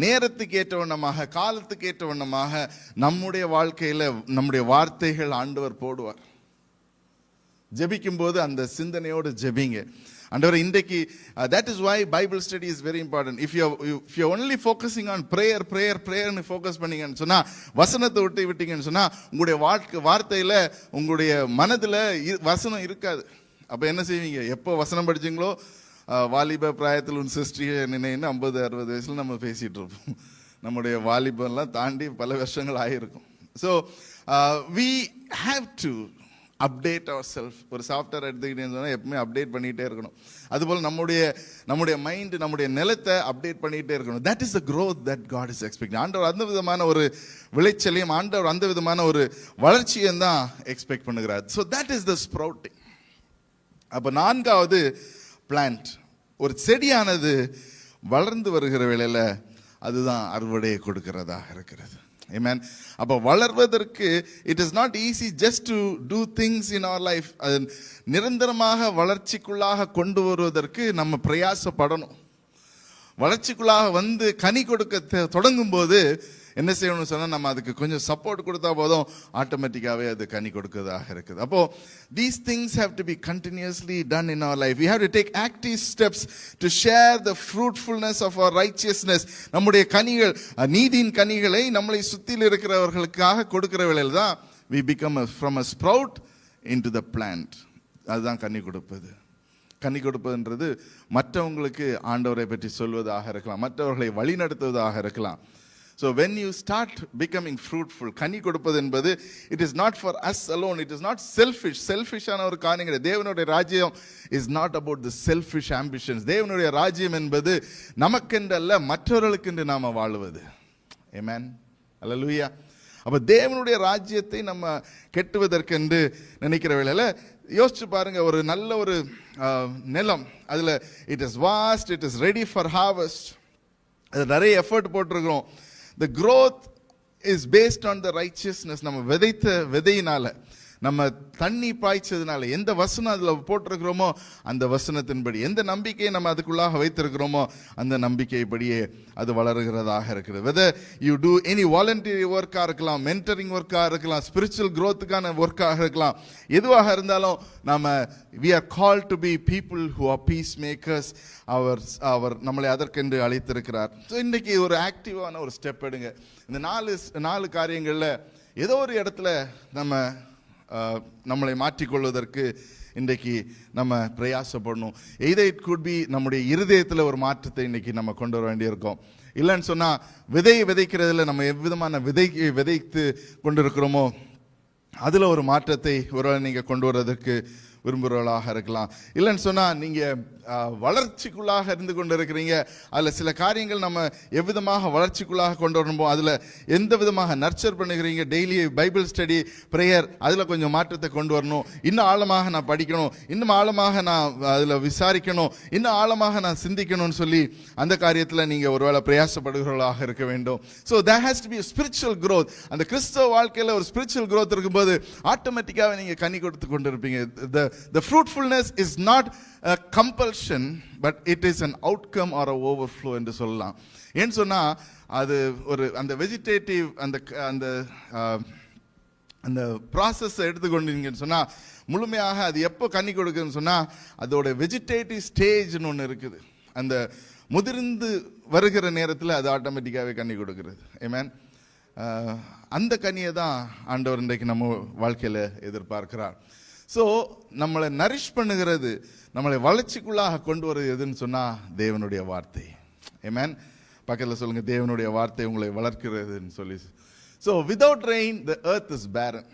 நேரத்துக்கு ஏற்ற வண்ணமாக, காலத்துக்கு ஏற்ற வண்ணமாக நம்முடைய வாழ்க்கையில நம்முடைய வார்த்தைகள் ஆண்டவர் போடுவார். ஜெபிக்கும் போது அந்த சிந்தனையோடு ஜெபிங்க. ஆண்டவர் இன்றைக்கு that is why Bible study is very important. If you are only focusing on prayer னு ஃபோக்கஸ் பண்ணீங்கன்னு சொன்னா, வசனத்தை விட்டீங்கன்னு சொன்னா, உங்களுடைய வார்த்தையில உங்களுடைய மனதுல வசனம் இருக்காது. அப்ப என்ன செய்வீங்க? எப்போ வசனம் படிச்சீங்களோ, வாலிப பிராயத்தில் உன் சிருஷ்டியை நினைன்னு 50-60 வயசுல நம்ம பேசிட்டு இருப்போம். நம்முடைய வாலிபெல்லாம் தாண்டி பல வருஷங்கள் ஆகியிருக்கும். So we have to update ourselves. ஒரு சாஃப்ட்வேர் எடுத்துக்கிட்டேன்னு சொன்னால் எப்பவுமே அப்டேட் பண்ணிகிட்டே இருக்கணும். அதுபோல் நம்முடைய மைண்ட், நம்முடைய நிலத்தை அப்டேட் பண்ணிகிட்டே இருக்கணும். That is the growth that God is expecting. ஆண்டவர் அந்த விதமான ஒரு விளைச்சலையும், ஆண்டவர் அந்த விதமான ஒரு வளர்ச்சியும் தான் எக்ஸ்பெக்ட் பண்ணுகிறார். So that is the sprouting. அப்போ 4வது பிளான்ட், ஒரு செடியானது வளர்ந்து வருகிற வேளையில் அதுதான் அறுவடையை கொடுக்கிறதாக இருக்கிறது. Amen. அப்போ வளர்வதற்கு it is not easy just to do things in our life. அது நிரந்தரமாக வளர்ச்சிக்குள்ளாக கொண்டு வருவதற்கு நம்ம பிரயாசப்படணும். வளர்ச்சிக்குள்ளாக கனி கொடுக்க தொடங்கும் போது என்ன செய்யணும்னு சொன்னால், நம்ம அதுக்கு கொஞ்சம் சப்போர்ட் கொடுத்தா போதும், ஆட்டோமேட்டிக்காகவே அது கனி கொடுக்கிறதாக இருக்குது. அப்போ these things have to be continuously done in our life. We have to take active steps to share the fruitfulness of our righteousness. நம்முடைய கனிகள், நீதியின் கனிகளை நம்மளை சுற்றில் இருக்கிறவர்களுக்காக கொடுக்கிற வேளையில் தான் we become from a sprout into the plant. அதுதான் கனி கொடுப்பது. கனி கொடுப்பதுன்றது மற்றவங்களுக்கு ஆண்டவரை பற்றி சொல்வதாக இருக்கலாம், மற்றவர்களை வழிநடத்துவதாக இருக்கலாம். So when you start becoming fruitful, கனி கொடுப்பது என்பது it is not for us alone, it is not selfish-ஆன ஒரு காரியம் கிடையாது. தேவனுடைய ராஜ்யம் is not about the selfish ambitions. தேவனுடைய ராஜ்யம் என்பது நமக்கென்று அல்ல, மற்றவர்களுக்கென்று நாம வாழுவது. Amen. Hallelujah. அப்ப தேவனுடைய ராஜ்யத்தை நம்ம கெட்டுவதற்கென்று நினைக்கிற வேளையில யோசிச்சு பாருங்க, ஒரு நல்ல ஒரு நிலம், அதுல it is vast, it is ready for harvest. அது நிறைய எஃபர்ட் போட்டிருக்கிறோம். The growth is based on the righteousness. நம்ம விதைத்த விதையினால, நம்ம தண்ணி பாய்ச்சதுனால, எந்த வசனம் அதில் போட்டிருக்கிறோமோ அந்த வசனத்தின்படி, எந்த நம்பிக்கையை நம்ம அதுக்குள்ளாக வைத்திருக்கிறோமோ அந்த நம்பிக்கைப்படியே அது வளருகிறதாக இருக்கிறது. whether you do any voluntary work-ஆ இருக்கலாம், mentoring work-ஆ இருக்கலாம், spiritual growth-க்கான work-ஆக இருக்கலாம், எதுவாக இருந்தாலும் நம்ம we are called to be people who are peacemakers. அவர் நம்மளை அதற்கென்று அழைத்திருக்கிறார். ஸோ இன்றைக்கி ஒரு ஆக்டிவான ஒரு ஸ்டெப் எடுங்க. இந்த 4 காரியங்களில் ஏதோ ஒரு இடத்துல நம்மளை மாற்றிக்கொள்வதற்கு இன்றைக்கு நம்ம பிரயாசப்படணும். either it could be நம்முடைய இருதயத்தில் ஒரு மாற்றத்தை இன்றைக்கி நம்ம கொண்டு வர வேண்டியிருக்கோம். இல்லைன்னு சொன்னால் விதைக்கிறதுல நம்ம எவ்விதமான விதைத்து கொண்டிருக்கிறோமோ அதில் ஒரு மாற்றத்தை ஒருவேளை நீங்கள் கொண்டு வர்றதுக்கு விரும்புகிறவர்களாக இருக்கலாம். இல்லைன்னு சொன்னால் நீங்கள் வளர்ச்சிக்குள்ளாக இருந்து கொண்டு இருக்கிறீங்க, அதில் சில காரியங்கள் நம்ம எவ்விதமாக வளர்ச்சிக்குள்ளாக கொண்டு வரணுமோ அதில் எந்த விதமாக நர்ச்சர் பண்ணுகிறீங்க, டெய்லி பைபிள் ஸ்டடி, ப்ரேயர், அதில் கொஞ்சம் மாற்றத்தை கொண்டு வரணும். இன்னும் ஆழமாக நான் படிக்கணும், இன்னும் ஆழமாக நான் அதில் விசாரிக்கணும், இன்னும் ஆழமாக நான் சிந்திக்கணும்னு சொல்லி அந்த காரியத்தில் நீங்கள் ஒருவேளை பிரயாசப்படுகிறவர்களாக இருக்க வேண்டும். So there has to be a spiritual growth. அந்த கிறிஸ்தவ வாழ்க்கையில் ஒரு spiritual growth இருக்கும்போது ஆட்டோமேட்டிக்காக நீங்கள் கனி கொடுத்து கொண்டு இருப்பீங்க. The fruitfulness is not a compulsion, but it is an outcome or a overflow என்று சொல்லலாம். ஏன்னு சொன்னால் அது ஒரு அந்த வெஜிடேட்டிவ் அந்த ப்ராசஸை எடுத்துக்கொண்டீங்கன்னு சொன்னால் முழுமையாக அது எப்போ கனி கொடுக்குதுன்னு சொன்னால் அதோட வெஜிடேட்டிவ் ஸ்டேஜ்னு ஒன்று இருக்குது. அந்த முதிர்ந்து வருகிற நேரத்தில் அது ஆட்டோமேட்டிக்காகவே கனி கொடுக்கிறது. ஆமென். அந்த கனியை தான் ஆண்டவர் இன்றைக்கு நம்ம வாழ்க்கையில் எதிர்பார்க்கிறார். ஸோ நம்மளை நரிஷ் பண்ணுகிறது, நம்மளை வளர்ச்சிக்குள்ளாக கொண்டு வருது எதுன்னு சொன்னால் தேவனுடைய வார்த்தை. ஆமென். பக்கத்தில் சொல்லுங்கள், தேவனுடைய வார்த்தை உங்களை வளர்க்கிறதுன்னு சொல்லி. So without rain, the earth is barren.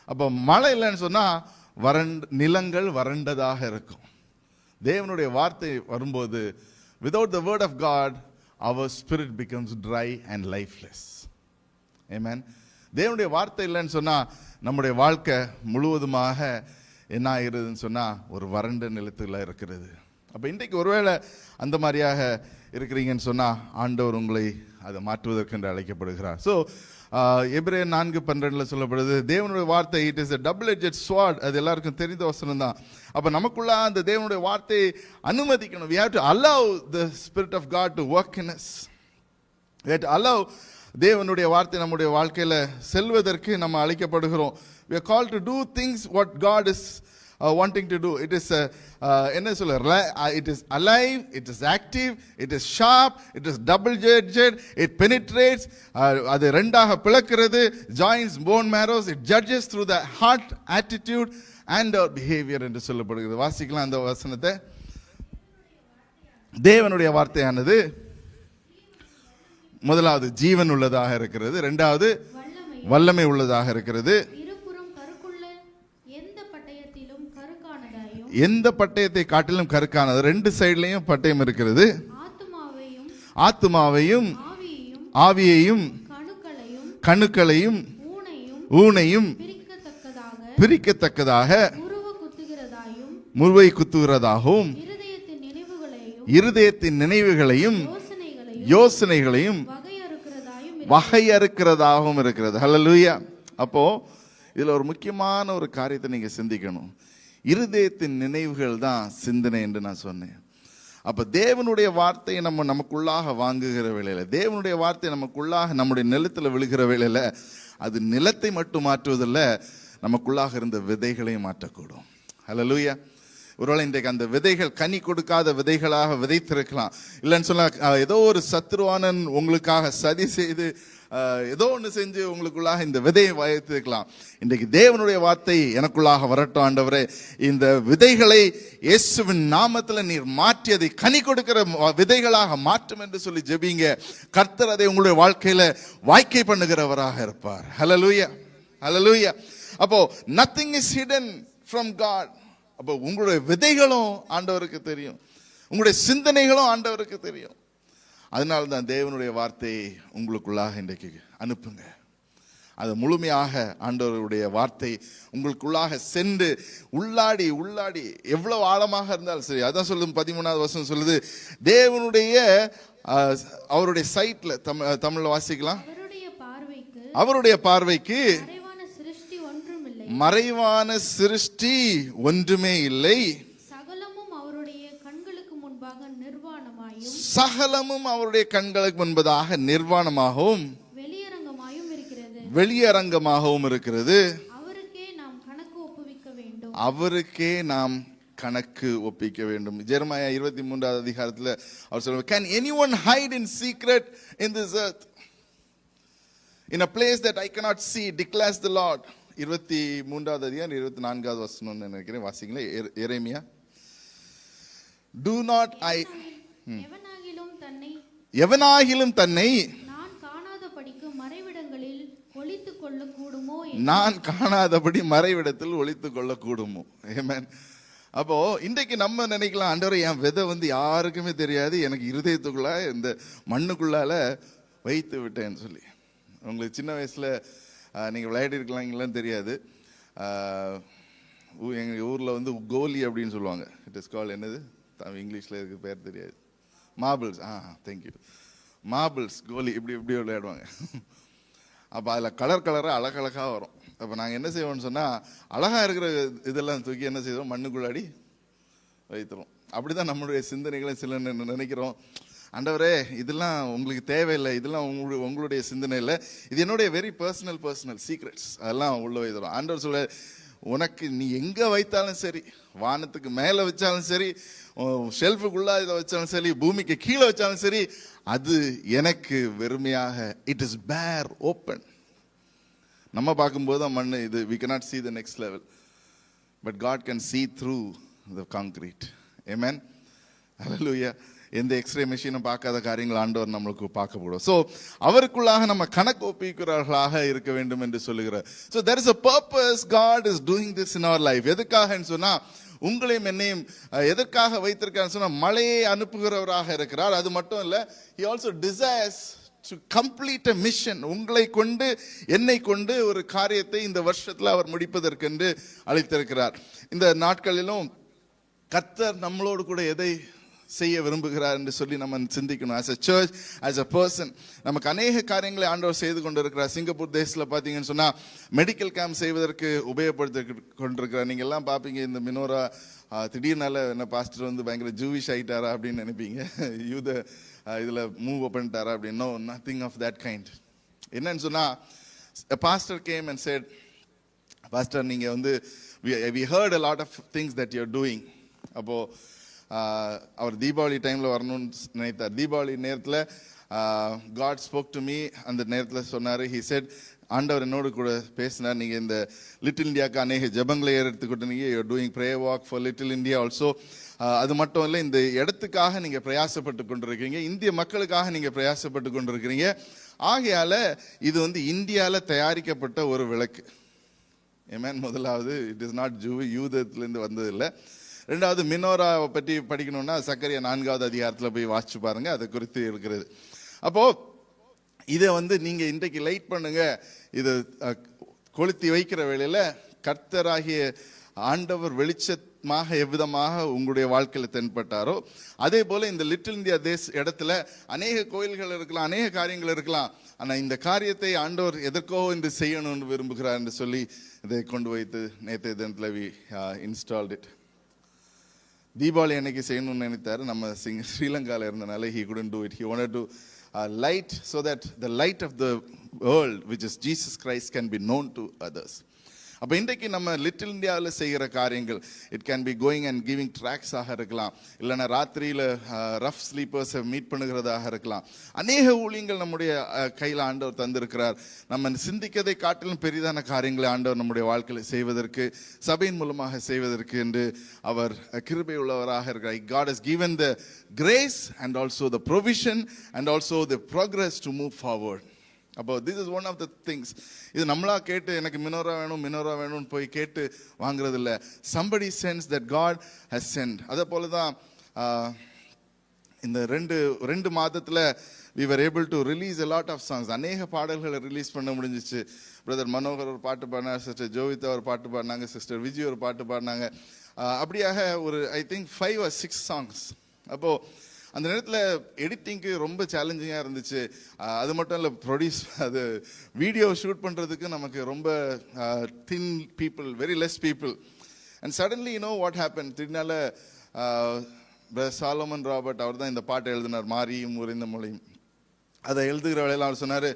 அப்போ மழை இல்லைன்னு சொன்னா நிலங்கள் வறண்டதாக இருக்கும். தேவனுடைய வார்த்தை வரும்போது, without the word of God, our spirit becomes dry and lifeless. Amen. தேவனுடைய வார்த்தை இல்லைன்னு சொன்னா நம்முடைய வாழ்க்கை முழுவதுமாக என்ன ஆகிறதுன்னு சொன்னா ஒரு வறண்ட நிலத்துல இருக்கிறது. அப்ப இன்றைக்கு ஒருவேளை அந்த மாதிரியாக இருக்கிறீங்கன்னு சொன்னா ஆண்டவர் உங்களை அதை மாற்றுவதற்கு என்று அழைக்கப்படுகிறார். ஸோ எபிரேயர் 4:12 சொல்லப்படுது, தேவனுடைய வார்த்தை it is a double-edged sword. அது எல்லாருக்கும் தெரிந்த வசனம் தான். அப்ப நமக்குள்ள அந்த தேவனுடைய வார்த்தையை அனுமதிக்கணும். we have to allow the spirit of God to work in us. we have to allow தேவனுடைய வார்த்தை நம்முடைய வாழ்க்கையில செல்வதற்கு நம்ம அழைக்கப்படுகிறோம். we are called to do things what God is wanting to do. It is என்ன சொல்ல, it is alive, it is active, it is sharp, it is double-edged, it penetrates, அது ரெண்டாக பிளக்கிறது, joins bone marrows, it judges through the heart, attitude and our behavior என்று சொல்லப்படுகிறது. வாசிக்கலாம் அந்த வசனத்தை. தேவனுடைய வார்த்தையானது முதலாவது ஜீவன் உள்ளதாக இருக்கிறது, இரண்டாவது வல்லமை உள்ளதாக இருக்கிறது, எந்த பட்டயத்தை காட்டிலும் கருக்கானது. ரெண்டு சைடுலயும் பட்டயம் இருக்கிறது. ஆத்துமாவையும் ஆவியையும் கணுக்களையும் ஊனையும் பிரிக்கத்தக்கதாக முருவை குத்துகிறதாகவும் இருதயத்தின் நினைவுகளையும் யோசனைகளையும் வகையறுக்கிறதாகவும் இருக்கிறது. ஹல்லேலூயா. அப்போ இதுல ஒரு முக்கியமான ஒரு காரியத்தை நீங்க சிந்திக்கணும். இருதயத்தின் நினைவுகள் தான் சிந்தனை என்று நான் சொன்னேன். அப்ப தேவனுடைய வார்த்தையை நமக்குள்ளாக வாங்குகிற வேளையில, தேவனுடைய வார்த்தை நமக்குள்ளாக நம்முடைய நிலத்தில் விழுகிற வேளையில, அது நிலத்தை மட்டும் மாற்றுவதில்லை, நமக்குள்ளாக இருந்த விதைகளையும் மாற்றக்கூடும். ஹல்லேலூயா. ஒருவேளை இன்றைக்கு அந்த விதைகள் கனி கொடுக்காத விதைகளாக விதைத்திருக்கலாம். இல்லைன்னு சொன்னா ஏதோ ஒரு சத்துருவானன் உங்களுக்காக சதி செய்து ஏதோ ஒன்று செஞ்சு உங்களுக்குள்ளாக இந்த விதையை வைத்திருக்கலாம். இன்றைக்கு தேவனுடைய வார்த்தை எனக்குள்ளாக வரட்டும் ஆண்டவரே, இந்த விதைகளை இயேசுவின் நாமத்தில் நீர் மாற்றி அதை கனி கொடுக்கிற விதைகளாக மாற்றும் என்று சொல்லி ஜெபிங்க. கர்த்தர் அதை உங்களுடைய வாழ்க்கையில வாய்க்கை பண்ணுகிறவராக இருப்பார். ஹல்லேலூயா, ஹல்லேலூயா. அப்போ nothing is hidden from God. அப்போ உங்களுடைய விதைகளும் ஆண்டவருக்கு தெரியும், உங்களுடைய சிந்தனைகளும் ஆண்டவருக்கு தெரியும். அதனால தான் தேவனுடைய வார்த்தையை உங்களுக்குள்ளாக இன்றைக்கு அனுப்புங்க. அது முழுமையாக ஆண்டவருடைய வார்த்தை உங்களுக்குள்ளாக சென்று உள்ளாடி எவ்வளவு ஆழமாக இருந்தாலும் சரி. அதான் சொல்லுது 13வது வசனம் சொல்லுது, தேவனுடைய அவருடைய சைட்ல தமிழ்ல வாசிக்கலாம், அவருடைய பார்வைக்கு மறைவான சிருஷ்டி ஒன்றுமே இல்லை, சகலமும் அவருடைய கண்களுக்கு முன்பதாக நிர்வாணமாகவும் வெளியரங்கமாகவும் இருக்கிறது. அவருக்கே நாம் கணக்கு ஒப்பிக்க வேண்டும். ஜெரமியா 23வது அதிகாரத்தில் அவர் சொல்றார், can anyone hide in secret in this earth, in a place that I cannot see, declares the Lord. 23வது அதிகாரம் 24வது வசனம் நினைக்கிறேன், வாசிங்களே. எரேமியா, do not I எவனாகிலும் தன்னை நான் காணாதபடி மறைவிடத்தில் ஒளித்துக் கொள்ள கூடுமோ. ஆமென். அப்போ இன்றைக்கு நம்ம நினைக்கலாம், ஆண்டவரே என் விதை யாருக்குமே தெரியாது, எனக்கு இருதயத்துக்குள்ள இந்த மண்ணுக்குள்ளால வைத்து விட்டேன்னு சொல்லி. உங்களுக்கு சின்ன வயசுல நீங்கள் விளையாடி இருக்கலாங்களான்னு தெரியாது. எங்கள் ஊரில் கோலி அப்படின்னு சொல்லுவாங்க. இட் இஸ் கால் என்னது இங்கிலீஷில் இருக்கு பேர் தெரியாது, மார்பிள்ஸ். தேங்க்யூ. மார்பிள்ஸ், கோலி இப்படி விளையாடுவாங்க. அப்போ அதில் கலராக அழகழகாக வரும். அப்போ நாங்கள் என்ன செய்வோம்னு சொன்னால், அழகாக இருக்கிற இதெல்லாம் தூக்கி என்ன செய்வோம், மண்ணுக்குள்ளாடி வைத்துறோம். அப்படி தான் நம்மளுடைய சிந்தனைகளை சில நினைக்கிறோம், ஆண்டவரே இதெல்லாம் உங்களுக்கு தேவையில்லை, இதெல்லாம் உங்களுடைய சிந்தனை இல்லை, இது என்னுடைய வெரி பர்சனல் சீக்ரெட்ஸ், அதெல்லாம் உள்ள வைக்கிறோம். ஆண்டவர் சொல்ல, உனக்கு நீ எங்கே வைத்தாலும் சரி, வானத்துக்கு மேலே வச்சாலும் சரி, ஷெல்ஃபுக்குள்ள இதை வச்சாலும் சரி, பூமிக்கு கீழே வச்சாலும் சரி, அது எனக்கு வெறுமையாக இட் இஸ் பேர் ஓப்பன். நம்ம பார்க்கும்போது தான் மண் இது, we cannot see the next level, but God can see through the concrete. Amen. Hallelujah. எந்த எக்ஸ்ரே மிஷினும் பார்க்காத காரியங்கள் ஆண்டவர் நம்மளுக்கு பார்க்க போடும். ஸோ அவருக்குள்ளாக நம்ம கணக்கு ஒப்பிக்கிறவர்களாக இருக்க வேண்டும் என்று சொல்லுகிறார். So there is a purpose God is doing this in our life. எதுக்காகன்னு சொன்னா உங்களையும் என்னையும் எதற்காக வைத்திருக்கான்னு சொன்னா மழையை அனுப்புகிறவராக இருக்கிறார். அது மட்டும் இல்ல, he also desires to complete a mission. உங்களை கொண்டு என்னை கொண்டு ஒரு காரியத்தை இந்த வருஷத்துல அவர் முடிப்பதற்கென்று அழைத்திருக்கிறார். இந்த நாட்களிலும் கர்த்தர் நம்மளோடு கூட எதை செய்ய விரும்புகிறார் என்று சொல்லி நம்ம சிந்திக்கணும். as a church, as a person, நமக்கு அநேக காரியங்களை ஆண்டவர் செய்து கொண்டிருக்கிறார். சிங்கப்பூர் தேசத்தில் பார்த்தீங்கன்னு சொன்னா மெடிக்கல் கேம்ப் செய்வதற்கு உபயோகப்படுத்தி கொண்டிருக்கிறார். நீங்க எல்லாம் பார்ப்பீங்க, இந்த மினோரா திடீர்னால என்ன பாஸ்டர் வந்து பயங்கர ஜூவிஷ் ஆயிட்டாரா அப்படின்னு நினைப்பீங்க, யூத இதுல மூவ் பண்ணிட்டாரா அப்படின்னு. No, nothing of that kind. என்னன்னு சொன்னா pastor came and said, pastor நீங்க வந்து we heard a lot of things that you're doing. அப்போ அவர் தீபாவளி டைம்ல வரணும்னு நினைத்தார். தீபாவளி நேரத்தில் God spoke to me. அந்த நேரத்தில் சொன்னார், he said, ஆண்டவர் என்னோடு கூட பேசினார், நீங்கள் இந்த லிட்டில் இந்தியாவுக்கு அநேக ஜபங்களை எடுத்துக்கிட்டீங்க, you are doing prayer walk for little India also. அது மட்டும் இல்லை, இந்த இடத்துக்காக நீங்கள் பிரயாசப்பட்டு கொண்டிருக்கிறீங்க, இந்திய மக்களுக்காக நீங்கள் பிரயாசப்பட்டு கொண்டிருக்கிறீங்க. ஆகையால் இது வந்து இந்தியாவில் தயாரிக்கப்பட்ட ஒரு விளக்கு. ஏமேன். முதலாவது, இட் இஸ் நாட் யூதத்திலேருந்து வந்ததில்லை. ரெண்டாவது, மினோராவை பற்றி படிக்கணும்னா சக்கரியா 4வது அதிகாரத்தில் போய் வாசிச்சு பாருங்க, அதை குறித்து இருக்கிறது. அப்போ இதை வந்து நீங்க இன்றைக்கு லைட் பண்ணுங்க, இதை கொளுத்தி வைக்கிற வேளையில கர்த்தராகிய ஆண்டவர் வெளிச்சமாக எவ்விதமாக உங்களுடைய வாழ்க்கையில் தென்பட்டாரோ அதே போல இந்த லிட்டில் இந்தியா இடத்துல அநேக கோயில்கள் இருக்கலாம், அநேக காரியங்கள் இருக்கலாம். ஆனா இந்த காரியத்தை ஆண்டவர் எதற்கோ இந்த செய்யணும்னு விரும்புகிறார் என்று சொல்லி இதை கொண்டு வைத்து நேற்றைய தினத்தில் இன்ஸ்டால்ட் இட். தீபாவளி அன்னைக்கு செய்யணும்னு நினைத்தாரு. நம்ம ஸ்ரீலங்காவில் இருந்தனால he couldn't do it. He wanted to light so that the light of the world, which is Jesus Christ, can be known to others. அப்போ இன்றைக்கு நம்ம லிட்டில் இந்தியாவில் செய்கிற காரியங்கள், it can be going and giving ட்ராக்ஸாக இருக்கலாம், இல்லைன்னா ராத்திரியில் ரஃப் ஸ்லீப்பர்ஸை மீட் பண்ணுகிறதாக இருக்கலாம். அநேக ஊழியங்கள் நம்முடைய கையில் ஆண்டவர் தந்திருக்கிறார். நம்ம சிந்திக்கதை காட்டிலும் பெரிதான காரியங்களை ஆண்டவர் நம்முடைய வாழ்க்கையில் செய்வதற்கு, சபையின் மூலமாக செய்வதற்கு என்று அவர் கிருபை உள்ளவராக இருக்கிறார். God has given the grace and also the provision and also the progress to move forward. அப்போ this is one of the things. இது நம்மளா கேட்டு எனக்கு மினோரா வேணும்னு போய் கேட்டு வாங்குறது இல்லை. somebody sends that God has sent. அதே போல தான் இந்த ரெண்டு மாதத்தில் we were able to release a lot of songs. அநேக பாடல்களை ரிலீஸ் பண்ண முடிஞ்சிச்சு. பிரதர் மனோகர் ஒரு பாட்டு பாடினார், சிஸ்டர் ஜோவிதா ஒரு பாட்டு பாடினாங்க, சிஸ்டர் விஜய் ஒரு பாட்டு பாடினாங்க. அப்படியாக ஒரு ஐ திங்க் 5 or 6 songs. அப்போ அந்த நேரத்தில் எடிட்டிங்க்கு ரொம்ப சேலஞ்சிங்காக இருந்துச்சு. அது மட்டும் இல்லை, அது வீடியோ ஷூட் பண்ணுறதுக்கு நமக்கு ரொம்ப thin people, very less people. And suddenly what happen, திடீர்னால சாலமன் ராபர்ட் அவர் தான் இந்த பாட்டை எழுதினார், மாரியும் உறைந்த மொழியும். அதை எழுதுகிற வேலையில் அவர் சொன்னார்,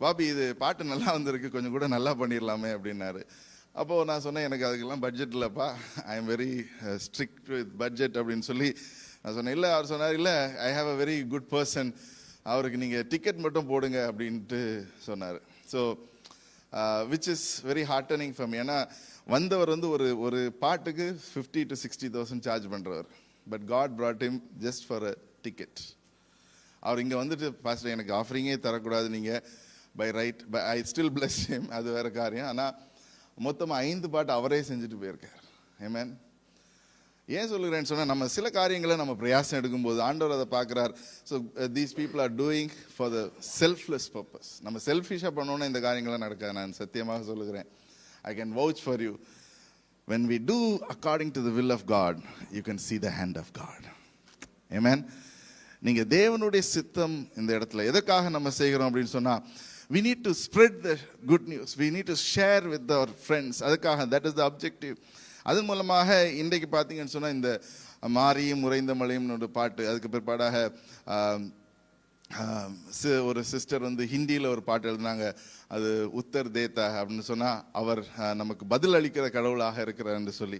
பாபி இது பாட்டு நல்லா வந்திருக்கு, கொஞ்சம் கூட நல்லா பண்ணிடலாமே அப்படின்னாரு. அப்போது நான் சொன்னேன், எனக்கு அதுக்கெல்லாம் பட்ஜெட் இல்லைப்பா, I am very strict with budget அப்படின்னு சொல்லி நான் சொன்னேன். இல்லை, அவர் சொன்னார், இல்லை I have a very good person, அவருக்கு நீங்கள் டிக்கெட் மட்டும் போடுங்க அப்படின்ட்டு சொன்னார். So which is very heartening for me. ஏன்னா வந்தவர் வந்து ஒரு பாட்டுக்கு 50,000 to 60,000 சார்ஜ் பண்ணுறவர். But God brought him just for a ticket. அவர் இங்கே வந்துட்டு, பாஸ்டர் எனக்கு ஆஃபரிங்கே தரக்கூடாது நீங்கள் by right, by I still plus him, அது வேறு காரியம். ஆனால் மொத்தமாக 5 பாட்டு அவரே செஞ்சுட்டு போயிருக்கார். ஆமென். ஏன் சொல்லுகிறேன்னு சொன்னால், நம்ம சில காரியங்களை நம்ம பிரயாசம் எடுக்கும்போது ஆண்டவர் அதை பார்க்குறார். So these people are doing for the selfless purpose. நம்ம செல்ஃபிஷாக பண்ணோன்னா இந்த காரியங்கள்லாம் நடக்காது. நான் சத்தியமாக சொல்லுகிறேன். I can vouch for you. when we do according to the will of God, you can see the hand of God. Amen. நீங்கள் தேவனுடைய சித்தம் இந்த இடத்துல எதற்காக நம்ம செய்கிறோம் அப்படின்னு சொன்னால், we need to spread the good news, we need to share with our friends. அதுக்காக, that is the objective. அதன் மூலமாக இன்றைக்கு பார்த்தீங்கன்னு சொன்னால், இந்த மாரியும் உறைந்த மழையும் ஒரு பாட்டு, அதுக்கு பிற்பாடாக ஒரு சிஸ்டர் வந்து ஹிந்தியில் ஒரு பாட்டு எழுதினாங்க, அது உத்தர் தேத்தா அப்படின்னு சொன்னால் அவர் நமக்கு பதில் அளிக்கிற கடவுளாக இருக்கிறார் என்று சொல்லி.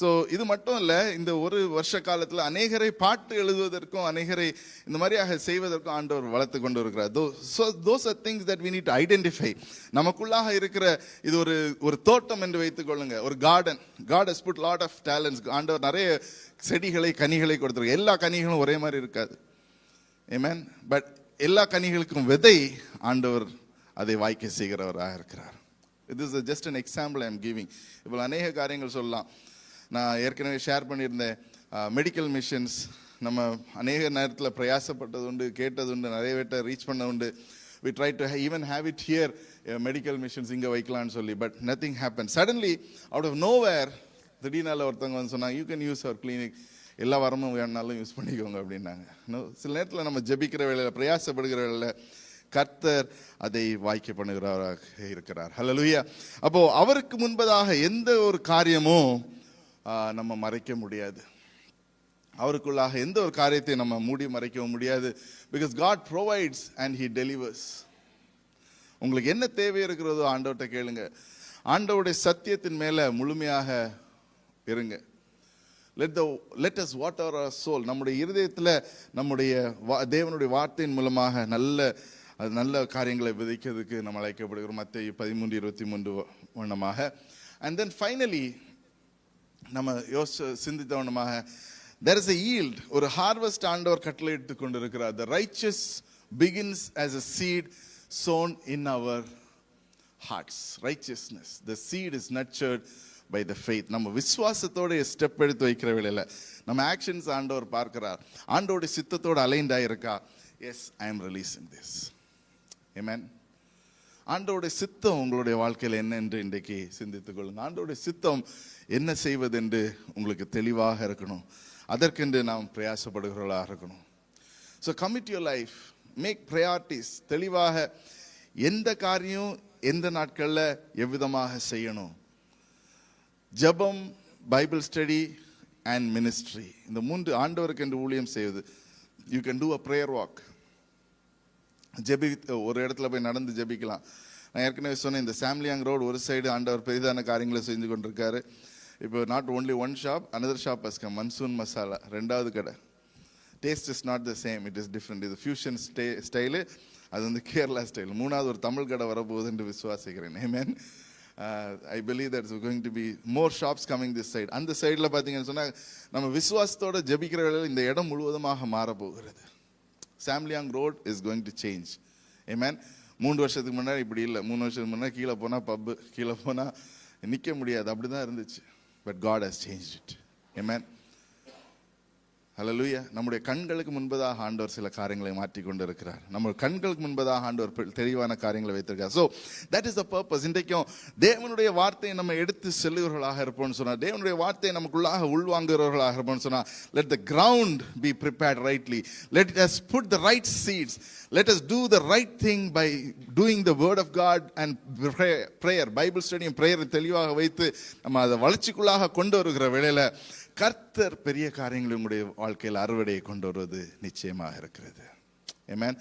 ஸோ இது மட்டும் இல்லை, இந்த ஒரு வருஷ காலத்தில் அநேகரை பாட்டு எழுதுவதற்கும் அநேகரை இந்த மாதிரியாக செய்வதற்கும் ஆண்டவர் வளர்த்து கொண்டு இருக்கிறார். Those are things that we need to identify. நமக்குள்ளாக இருக்கிற இது ஒரு தோட்டம் என்று வைத்துக் கொள்ளுங்க, ஒரு garden. God has put lot of talents. ஆண்டவர் நிறைய செடிகளை கனிகளை கொடுத்துருக்கு. எல்லா கனிகளும் ஒரே மாதிரி இருக்காது. ஆமென். பட் எல்லா கனிகளுக்கும் விதை ஆண்டவர் அதை வாய்க்க செய்கிறவராக இருக்கிறார். This is just an example I am giving. இப்போ அநேக காரியங்கள் சொல்லலாம். நான் ஏற்கனவே ஷேர் பண்ணியிருந்தேன், மெடிக்கல் மிஷன்ஸ் நம்ம அநேக நேரத்தில் பிரயாசப்பட்டது உண்டு, கேட்டது உண்டு, நிறைய பேர்ட்ட ரீச் பண்ண உண்டு. We try to even have it here, medical missions இங்கே வைக்கலான்னு சொல்லி, but nothing happen. Suddenly out of nowhere திடீர்னால ஒருத்தவங்க வந்து சொன்னாங்க, you can use our clinic, எல்லா வாரமும் வேணுனாலும் யூஸ் பண்ணிக்கோங்க அப்படின்னாங்க. சில நேரத்தில் நம்ம ஜெபிக்கிற வேளையில், பிரயாசப்படுகிற வேளையில் கர்த்தர் அதை வாய்க்க பண்ணுகிறவராக இருக்கிறார். ஹல்லேலூயா. அப்போ அவருக்கு முன்பதாக எந்த ஒரு காரியமும் நம்ம மறைக்க முடியாது. அவருக்குள்ளாக எந்த ஒரு காரியத்தை நம்ம மூடி மறைக்கவும் முடியாது. Because God provides and he delivers. உங்களுக்கு என்ன தேவை இருக்கிறதோ ஆண்டவர்கிட்ட கேளுங்க. ஆண்டவருடைய சத்தியத்தின் மேல முழுமையாக இருங்க. let us water our soul. நம்முடைய இருதயத்தில் நம்முடைய தேவனுடைய வார்த்தையின் மூலமாக நல்ல காரியங்களை விதைக்கிறதுக்கு நம்ம அழைக்கப்படுகிறோம். மத்தேயு 13:23 வண்ணமாக. அண்ட் தென் ஃபைனலி நம்ம சிந்தித்த வண்ணமாக, there is a yield, ஒரு ஹார்வெஸ்ட் ஆண்டவர் கட்டளையிட்டு கொண்டிருக்கிறார். the righteous begins as a seed sown in our hearts. Righteousness, the seed is nurtured by the faith. நம்ம விசுவாசத்தோட ஸ்டெப் எடுத்து வைக்கிற வேளையில நம்ம ஆக்ஷன்ஸ் ஆண்டவர் பார்க்கிறார். ஆண்டவருடைய சித்தத்தோட அலைன்ட் ஆயிருக்கா? Yes, I am releasing this. Amen. ஆண்டவருடைய சித்தம் உங்களுடைய வாழ்க்கையில் என்ன என்று இன்றைக்கு சிந்தித்துக் கொள்ளுங்க. ஆண்டவருடைய சித்தம் என்ன செய்வது என்று உங்களுக்கு தெளிவாக இருக்கணும். அதற்கென்று நாம் பிரயாசப்படுகிறவர்களாக இருக்கணும். So commit your life, make priorities. தெளிவாக எந்த காரியம் எந்த நாட்களில் எவ்விதமாக செய்யணும். ஜெபம், பைபிள் ஸ்டடி அண்ட் மினிஸ்ட்ரி, இந்த 3 ஆண்டவருக்கு என்று ஊழியம் செய்வது. You can do a prayer walk. ஒரு இடத்துல போய் நடந்து ஜெபிக்கலாம். நான் ஏற்கனவே சொன்னேன், இந்த சாம்லியாங் ரோடு ஒரு சைடு ஆண்டவர் பெரிதான காரியங்களை செஞ்சு கொண்டிருக்காரு. இப்போ not only one shop, another shop has come, monsoon masala, 2வது கடை. Taste is not the same, it is different. இது ஃபியூஷன் ஸ்டைலு, அது வந்து கேரளா ஸ்டைல். 3வது ஒரு தமிழ் கடை வரப்போகுது என்று விசுவாசிக்கிறேன். ஆமென். I believe that there's going to be more shops coming this side. அந்த சைடில் பார்த்தீங்கன்னு சொன்னால் நம்ம விசுவாசத்தோட ஜெபிக்கிற வேளையில் இந்த இடம் முழுவதுமாக மாறப்போகிறது. Samliang road is going to change. Amen. 3 வருஷத்துக்கு முன்னாடி இப்படி இல்லை. 3 வருஷத்துக்கு முன்னாடி கீழே போனால் பப்பு, கீழே போனால் நிற்க முடியாது, அப்படி தான் இருந்துச்சு. But God has change it. Amen. Hallelujah. நம்முடைய கண்களுக்கு முன்பதாக ஆண்டவர் சில காரியங்களை மாற்றி கொண்டு இருக்கிறார். நம்ம கண்களுக்கு முன்பதாக ஆண்டவர் தெளிவான காரியங்களை வைத்திருக்கார். So that is the purpose. இன்றைக்கும் தேவனுடைய வார்த்தையை நம்ம எடுத்து செல்லுகிறவர்களாக இருப்போம்னு சொன்னால், தேவனுடைய வார்த்தையை நமக்குள்ளாக உள்வாங்குகிறவர்களாக இருப்போம்னு சொன்னால், let the ground be prepared rightly. Let us put the right seeds. Let us do the right thing by doing the word of God and prayer. Bible study and prayer தெளிவாக வைத்து நம்ம அதை வளர்ச்சிக்குள்ளாக கொண்டு வருகிற வேளையில் கர்த்தர் பெரிய காரியங்களை உங்களுடைய வாழ்க்கையில் அறுவடையை கொண்டு வருவது நிச்சயமாக இருக்கிறது. ஆமென்.